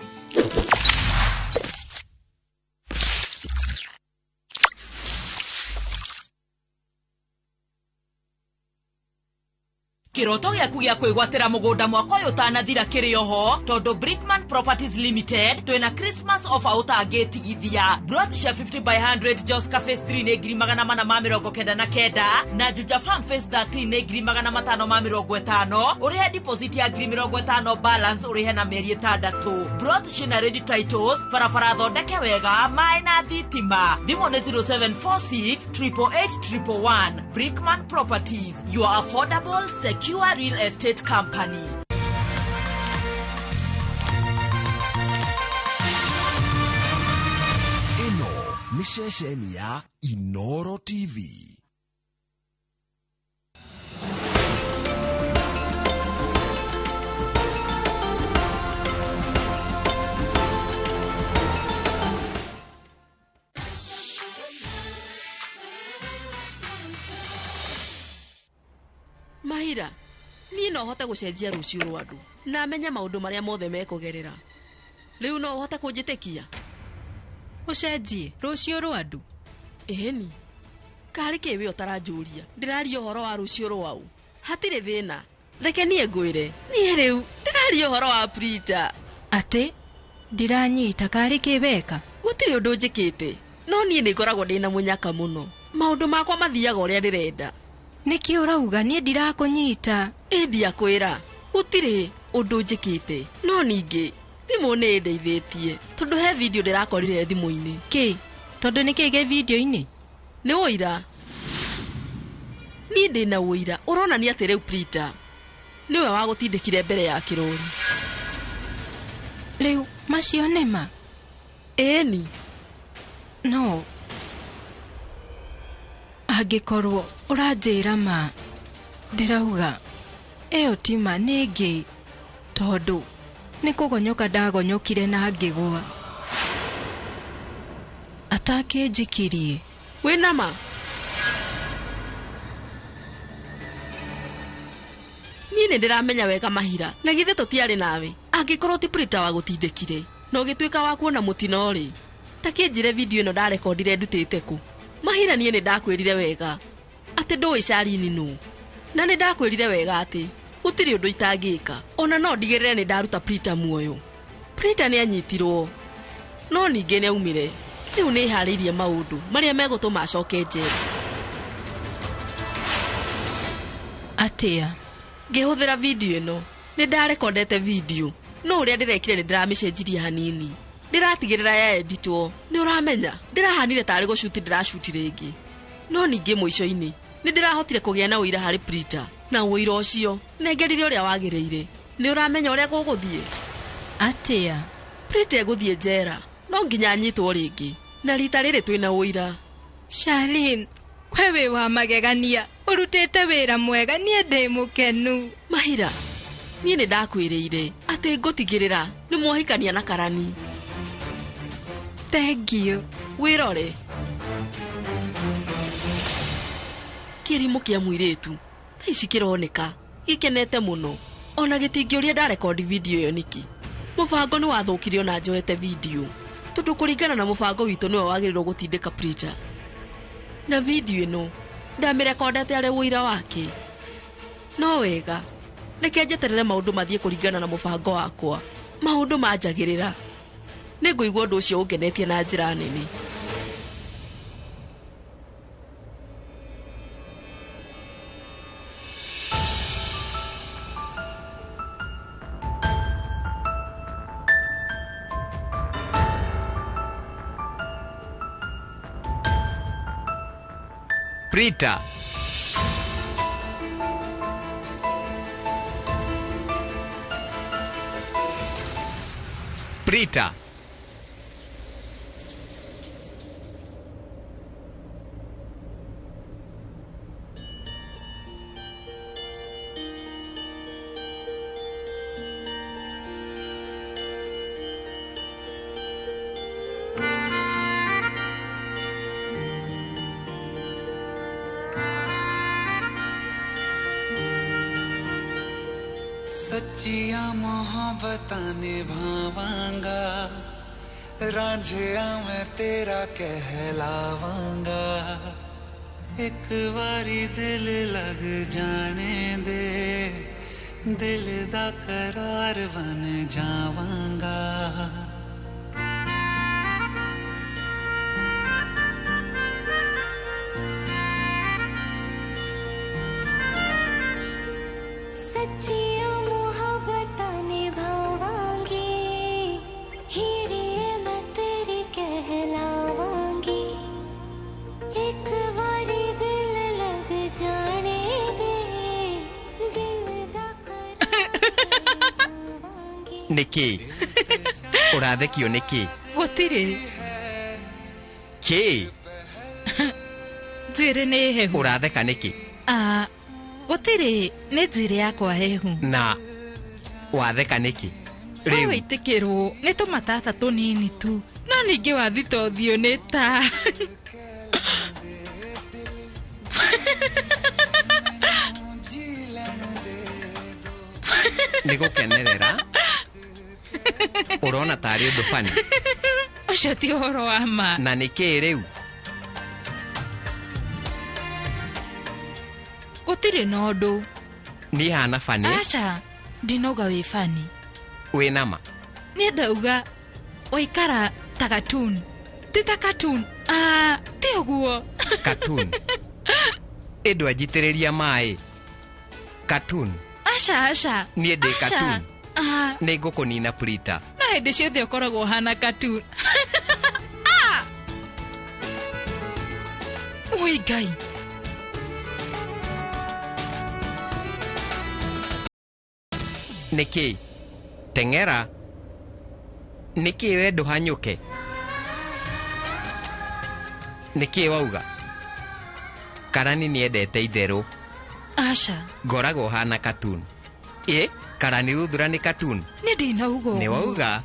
kiroto gyaku gya kwigwatira mugunda mwaka uyu tanathira kiri oho tondu Brickman Properties Limited twina Christmas offer utangitigithia brot cia 50 by 100 Joska Phase 3 ni ngiri 499 na Juja Farm Phase 13 ni ngiri 550 urihe deposit ya ngiri 50 balance urihe na mieri 6 brot cina ready titles farafara thondeke wega mai na thitima thimu ni 0746 888 Brickman Properties, your affordable secure real estate company. Ino ni shesheni ya Inoro TV. Mahira, ni no hota gucenjia rucio rwandu na menya maundu maria mothe mekugerera. Riu no hota kunjitekia ucenjie rucio rwandu? Eheni kari kiwe utaranjuria ndiraria uhoro wa rucio rwau hatire thina reke nie ngwire nie riu ndiraria uhoro wa Prita. Ati ndiranyita kari kibeka gutiri undu njikite no nie ni ngoragwo ndina munyaka muno maundu makwa mathiaga uria ndirenda. Niki urauga nie ndirakunyita? Indi akwira gutiri undu njikite no ningi thimu ni ndeithĩtie tondu he video ndirakorire thimu-ini. Ki tondu niki ge video-ini? Ni uira ni ndina uira uronania ati riu Prita niwe wa gutindikire mbere ya kirori. Riu macio nema? Eni no angikorwo uranjira ma ndirauga eyo tima ningi tondu nikugonyoka ndagonyokire na ngigwa atakinjikirie. Wina ma ni ndiramenya wega Mahira na githe tutiari nawe angikorwo ti Prita wa gutindikire no gitwika wa kuona mutino ri takinjire video ino ndarekondire ndutite ku. Mahira nie ni ndakwirire wega ati ndui Sharini nu na ni ndakwirire wega ati utiri undu itangika ona no ndigirire ni ndaruta Prita muoyo. Prita ni anyitirwo no ninge ni aumire riu ni haririe maundu maria megutuma acoke njera. Atia ngihuthira video ino ni ndarekondete video no uria ndirekire ni ndiramicenjiria hanini ndiratigirira ya editwo ni uramenya ndirahanire tari gushuti ndirashuti ringi no ningi muico-ini ni ndirahotire kugia na uira hari Prita na uira ucio nengerire uria wagiriire. Ni uramenya uria guguthie? Atia Prita eguthie njera no nginya anyitwo ringi na rita riri twina uira. Shalin wewe wa magegania urutete wira mwega nie ndi mukenu. Mahira nie ni ndakwirire ati ngutigirira ni mwohikania na Karani. Thank you. Wirore kirimo kia muiretu thaici kironeka gikenete muno ona gitingi uria ndarekondi video yo niki. Mubango ni wathukirio na njoete video tondu kuringana na mubango witu niwe wagirirwo gutindika Prita na video ino ndamirekondete ari uira wake. No wega reke njeterere maundu mathie kuringana na mubango wakwa maundu manjagirira niguigua undu ucio ungenetie na njira nene. Prita Prita सच्चिया मोहब्बत निभावांगा रांझिया मैं तेरा कहलावांगा एक बारी दिल लग जाने दे दिल दा करार बन जावांगा सच्चियां मोहब्बतां निभावांगी हीरे मैं तेरी कहलावांगी एक बारी दिल लग जाने दे दिल दा Niki urathekio niki gutire ki njire ni hehu uratheka niki gutire ni njire yakwa hehu na watheka niki riu itikirwo ni tumatata tunini tu no ningi wathitothio ni ta nigukenerera urona tari undu fani ucio ti uhoro wa ma na niki riu gutire na undu ni hana fani aca ndinoga wi fani wina ma ni ndauga waikara ta cartoon ti ta cartoon ti uguo cartoon edo ajitiriria mai cartoon aca ni ndi cartoon ni ngukunina Prita na hindi ciothe ukoragwo hana cartoon ui ngai niki tengera niki we nduhanyuke niki wauga Karani niendete itheru aca ngoragwo hana cartoon Karani ruthura ni cartoon ni ndinauga ni wauga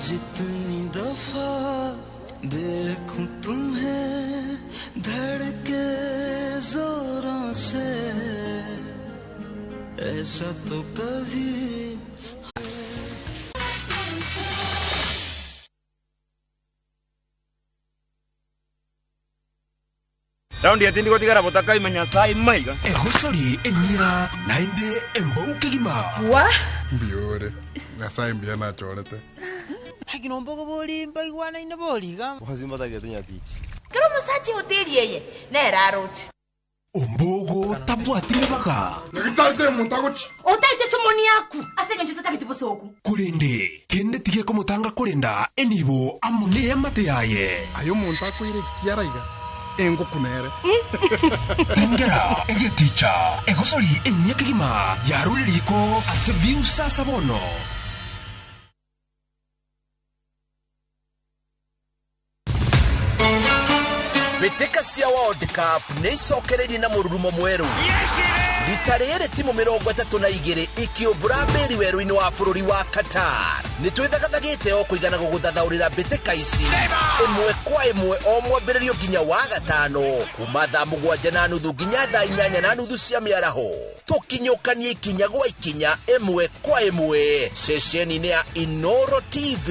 जितनी दफा देखूं तुम्हें धड़के जोरों से ऐसा तो कभी Raundi ya tindi gotigara botaka imenya sai maiga egosori enyira nainde embouke gima wa biore na sai mbia na chorete hagino mbogo boli mbaigwana ina boliga wazimba tage tunya tichi kero musachi hoteli yeye na eraroti ombogo tabwatire baga ngitalite muntagochi otaite somoni yaku asenge njuta takitibo soku kurinde kende tige komutanga kurenda enibo amune amate yaye ayo muntako ire kiaraiga engo kunere ingera egeticha egosori enyeke gima yaruririko aseviu sasa bono Beteka cia World Cup nĩ icokereirie na mũrurumo mwerũ rita rĩrĩ timu 32 ikĩũmbũra mbĩri werũ-inĩ wa bũrũri wa Qatar nĩ twĩthagathagĩte o kũigana gũgũthathaũrĩra mbĩtĩka ici ĩmwe kwa ĩmwe o mwambĩrĩrio nginya wa gatano kuma thaa 7:30 nginya thaa 8:30 cia mĩaraho tũkinyũkanie ikinya gwa ikinya ĩmwe kwa ĩmwe ceceni-inĩ ya Inoro TV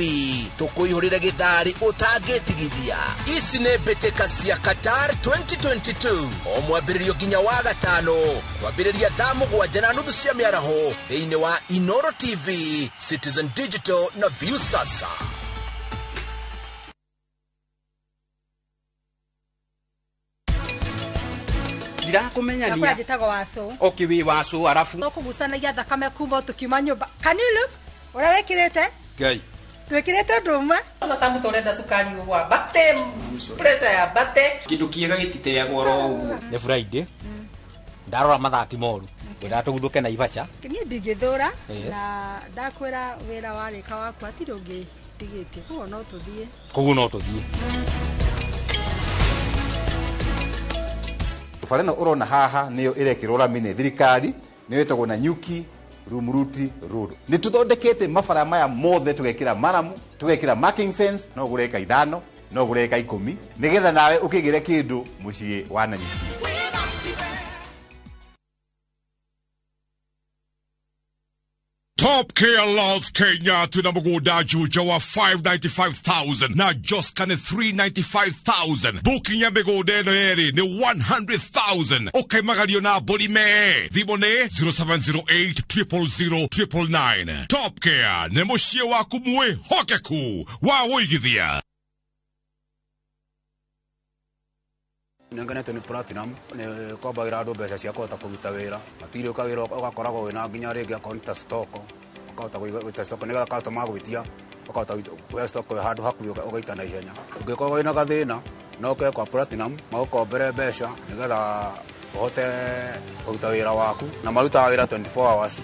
tũkũihũrĩre gĩtharĩ ũtangĩtigithia ici nĩ mbĩtĩka cia Qatar 2022 o mwambĩrĩrio nginya wa gatano kwambĩrĩria thaa 7:30 cia mĩaraho thĩinĩ wa Inoro TV, Citizen Digital na View Sasa. ndirakumenyania nakora jitago waso okiwi waso arafu no kugusanagia thakame kuma tukiuma nyumba can you look ora wekirete ngai twekirete nduma na samu torenda sukari wa bate pressure ya bate kindu kiega gititeagwo ro uguo ni Friday ndarora mathati moru ndatuguthuke na Ivasha kinie ndingithura na ndakwira wira warika wakwa atire ungi tigitie kuo no tuthie Farena urona haha niyo irekirwo rami ni thirikari niyo itagwo na nyuki Rumuruti Road. Ni tuthondekete mabara maya mothe tugekira maramu, tugekira marking fence, no gureka 5, no gureka 10, nigetha nawe ukigire kindu mucii wa Nanyuki. Top Care Loves Kenya tunamugoda juja wa 595,000 na Joskane 395,000. Booking ya megodeno eri ni 100,000. Okay magalio na bolime. Dhibone 0708 000 Top Care nemoshie waku mwe hokeku wa woigithia. Nenganete ni platinum ni kwa bagira ndo besa cia kota kuruta wira atiri ukawira ugakoragwo wina nginya ringi akonta stock ukahota kuita stock niga customer gwitia ukahota kuya stock handu hakuyo ugaita na ihenya ungikorwo wina gathina no ke kwa platinum magukombere besha nigetha uhote kuruta wira waku na maruta wira 24 hours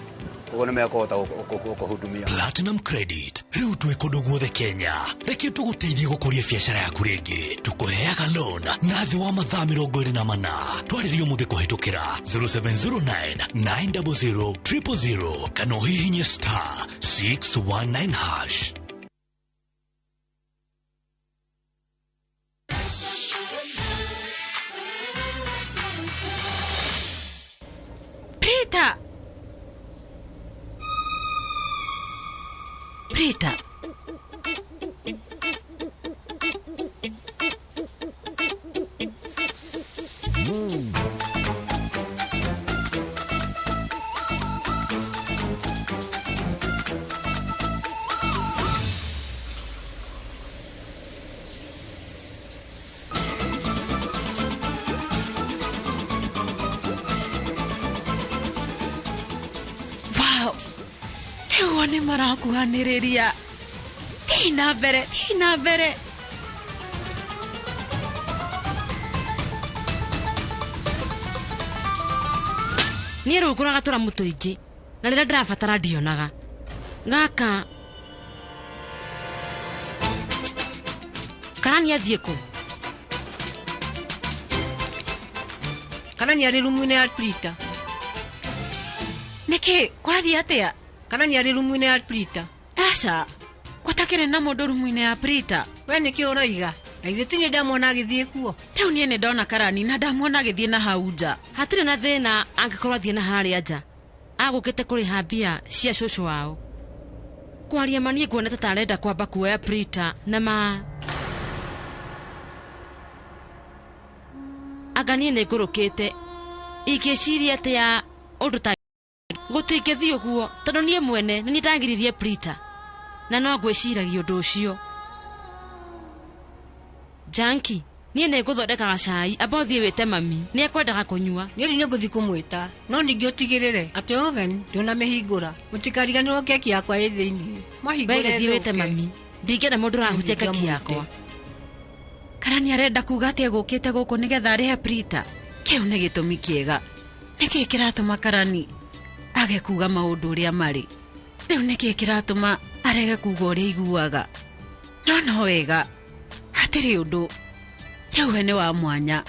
ugo nimekota ukuhudumia Platinum Credit riu twikondo guothe Kenya reke tuguteithie gukuria biashara yaku ringi tukuheaga loan na thi wa mathaa 24 twaririo muthe kuhitukira 0709 900 000 kana hihinye star 619 hash. Prita! Prita. Wow. Ewa ni marakuhaniriria. Tina bere. Niĩ rĩu ngũraga tũramũ tũingĩ na rĩrĩa ndĩrabatara ndionaga gaka kana nĩ athiĩ kũ kana nĩ arĩ rumu-inĩ ya Prita nĩkĩ kwathiĩ atĩa kana nĩ arĩ rumu-inĩ ya Prita aca gũtakĩrĩ na mũndũ rumu-inĩ ya Prita we nĩkĩ ũroiga na ithe ti nĩ ndamwona agĩthiĩ kuo rĩu niĩ nĩ ndona Karani na ndamwona agĩthiĩ na hau nja hatirĩ na thĩna angĩkorwo athiĩ na harĩa nja agũkĩte kũrĩha mbia cia cũcũ wao kwaria ma niĩ nguonete ta arenda kwamba kuoya Prita na anga niĩ nĩ ngũrũkĩte ingĩciria atĩ ya ũndũ ta gũtingĩthiĩ ũguo tondũ niĩ mwene nĩ ndangiririe Prita na no ngwĩciragia ũndũ ũcio Janki niĩ nĩ ngũthondekaga cai amba ũthiĩ wĩte mami nĩ ekwendaga kũnyua niĩ nĩ ngũthiĩ kũmwĩta no ningĩ ũtigĩrĩre atĩ oven ndũnamĩhingũra mũtikariganĩrwo keki yakwa ĩ thĩinĩ mahingũre thiĩ wĩte mami ndingĩenda mũndũ ũrahutia keki yakwa Karani arenda kuga atĩ egũkĩte gũkũ nĩgetha arĩhe Prita kĩu nĩ gĩtũmi kĩega nĩkĩ kĩratũma Karani age kuga maũndũ ũrĩa marĩ rĩu nĩkĩ kĩratũma arege kuga ũrĩa iguaga no wega hatirĩ ũndũ rĩu we nĩ wa mwanya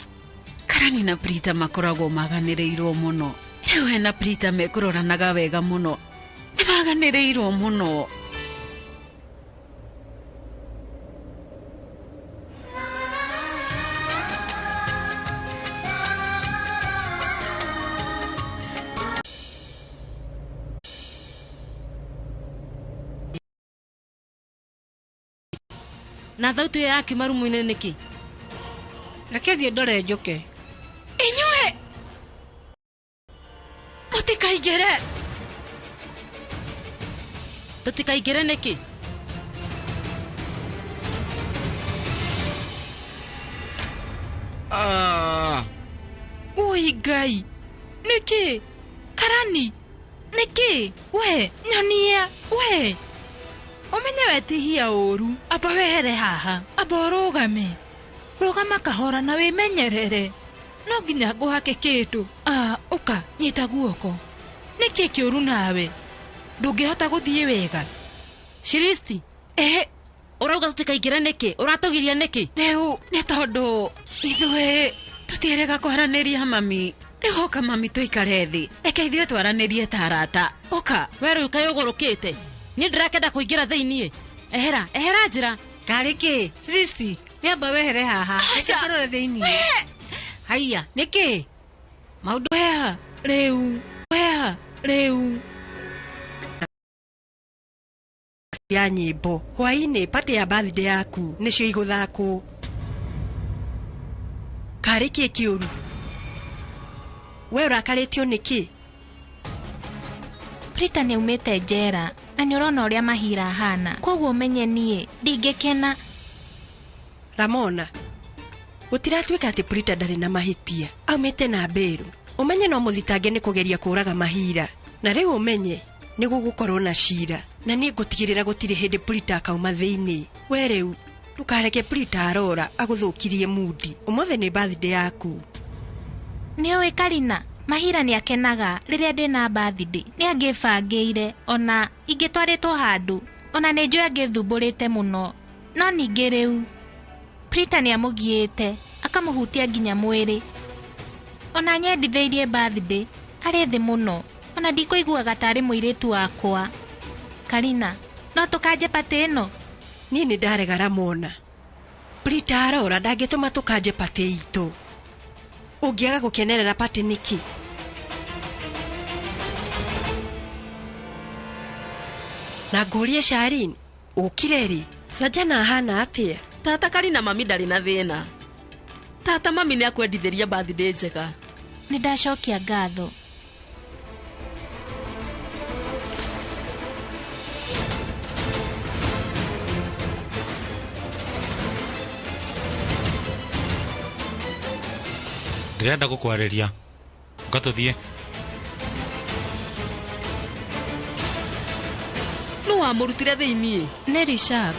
Karani na Prita makoragwo maganĩrĩirwo mũno rĩu we na Prita mekũroranaga wega mũno nĩ maganĩrĩirwo mũno na thauti ĩyo yakiuma rumu-inĩ nĩkĩ reke thiĩ ndore njũke inyuĩ mũtikaingĩre tũtikaingĩre nĩkĩ ui Ngai nĩkĩ Karani nĩkĩ we nyonia we umenye wetihia ũru amba wehere haha amba ũrũgame rũgama kahora na wĩmenyerere no nginya ngũhake kĩndũ ũka nyita guoko nĩkĩ kĩũru nawe ndũngĩhota gũthiĩ wega Shiristi ũrauga tũtikaingĩre nĩkĩ ũratũgiria nĩkĩ rĩu nĩ tondũ ithuĩ tũtiĩrĩga kwaranĩria mami rĩu oka mami tũikare thĩ reke reke ithuĩ twaranĩrie ta arata ũka we rĩu kaĩ ũgũrũkĩte niĩ ndĩrakenda kũingĩra thĩiniĩ ehera njĩra karĩ kĩ Kristi wĩamba wehere haha reke tũrore thĩiniĩ haiya nĩkĩ maũndũ heha rĩu ya nyĩmbo hwaĩ-inĩ pati ya birthday yaku nĩcio igũthakwo karĩ kĩ kĩũru we ũrakarĩtio nĩkĩ Prita nĩaumĩte njera na nĩũrona ũrĩa Mahira ahana koguo menye niĩ ndingĩkena Ramona gũtiratuĩka atĩ Prita ndarĩ na mahĩtia aumĩte na mbĩrũ ũmenye no mũthitange nĩ kũgeria kũraga Mahira na rĩu ũmenye nĩ gũgũkorwo na cira na niĩ ngũtigĩrĩra gũtirĩ hĩndĩ Prita akauma thĩinĩ we rĩu ndũkareke Prita arora agũthũkirie mudi ũmũthĩ nĩ birthday yaku nĩũĩ Karina Mahira nĩakenaga rĩrĩa ndĩna birthday nĩangĩbangĩire ona ingĩtwarĩtwo handũ ona nĩnjũĩ angĩthumbũrĩte mũno no ningĩ rĩu Prita nĩamũgiĩte akamũhutia nginya mwĩrĩ ona nyendithĩirie birthday arĩ thĩ mũno ona ndikũiguaga tarĩ mũirĩtu wakwa Karina no tũkanje pati ĩno niĩ nĩ ndarega Ramona Prita arora ndangĩtũma tũkanje pati itũ ũngĩaga gũkenerera pati nĩkĩ na ngũrie Sharin ũkire rĩ Sajana ahana atĩa tata Karina mami ndarĩ na thĩna tata mami nĩakwendithĩria birthday njega nĩndacokia ngatho ndĩrenda gũkwarĩria ngatũthiĩ nũ wamũrutire thĩiniĩ nĩ Rishab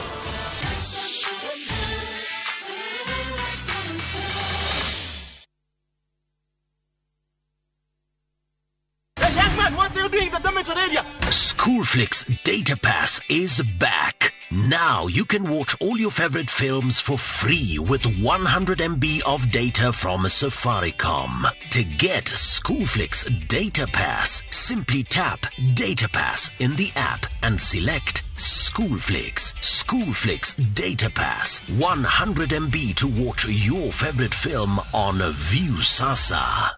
Schoolflix Data Pass is back. Now you can watch all your favorite films for free with 100 MB of data from Safaricom. To get Schoolflix Data Pass, simply tap Data Pass in the app and select Schoolflix. Schoolflix Data Pass. 100 MB to watch your favorite film on View Sasa.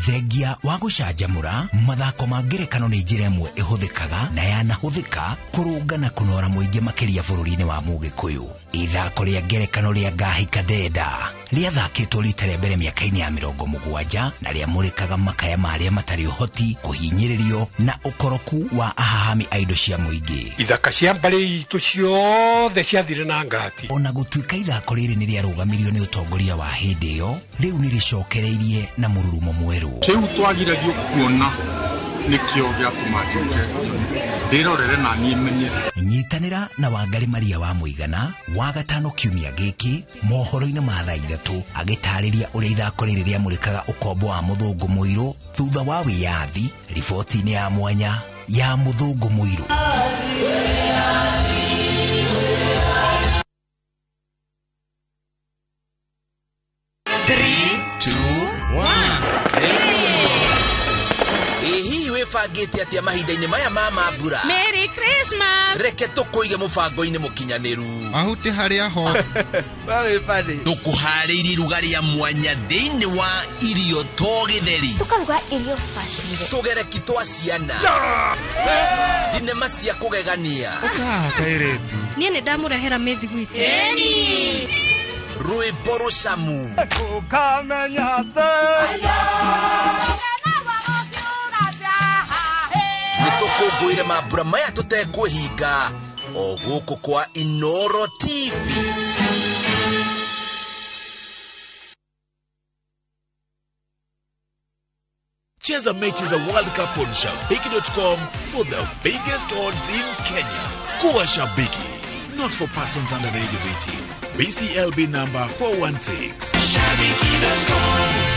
Thegia wa gũcanjamũra mathako ma ngerekano nĩ njĩra ĩmwe ĩhũthĩkaga na yanahũthĩka kũrũnga na kũnora mũingĩ makĩria bũrũri-inĩ wa Mũgĩkũyũ. Ithako rĩa ngerekano rĩa Ngahi Kadeda rĩathakĩtwo rita rĩa mbere mĩaka-inĩ ya 70 na rĩamũrĩkaga makaya marĩa matarĩ ũhoti, kũhinyĩrĩrio na ũkoroku wa ahahami a indo cia mũingĩ. Ithaka cia mbarĩ itũ ciothe ciathire na ngati. Ona gũtuĩka ithako rĩrĩ nĩ rĩarũgamirio nĩ ũtongoria wa hĩndĩ ĩyo, rĩu nĩ rĩcokereirie na mũrurumo mwerũ. Kĩu twagiragio kuona nĩkĩo gĩatũma njoke ndĩrorere na niĩ menye. Nyitanĩra na Wangari Maria wa Mũigana wa gatano kiumia gĩkĩ mohoro-inĩ ma thaa 3 agĩtarĩria ũrĩa ithako rĩrĩ rĩamũrĩkaga ũkombo wa mũthũngũ mũirũ thutha wa wĩyathi, riboti-inĩ ya mwanya ya mũthũngũ mũirũ. Wĩbangĩte atĩa mahinda-inĩ maya ma mambura? Merry Christmas! Reke tũkũige mũbango-inĩ mũkinyanĩru. Mahuti harĩa ho. Tũkũharĩirie iruga rĩa mwanya thĩinĩ wa irio to gĩtheri. Tũkaruga irio bacire. Tũgereki twa ciana. Thinema cia kũgegania. Kairĩtu. Niĩ nĩ ndamũrehera mĩthiguiti. Eni! Rwĩmbo rũcamu. Tũkamenya atĩ nĩtũkũngũĩre mambura maya tũtekwĩhinga o gũkũ kwa Inoro TV. Cheza mechi za World Cup on Shabiki.com for the biggest odds in Kenya. Kuwa Shabiki, not for persons under the age of 18. BCLB number 416. Shabiki.com.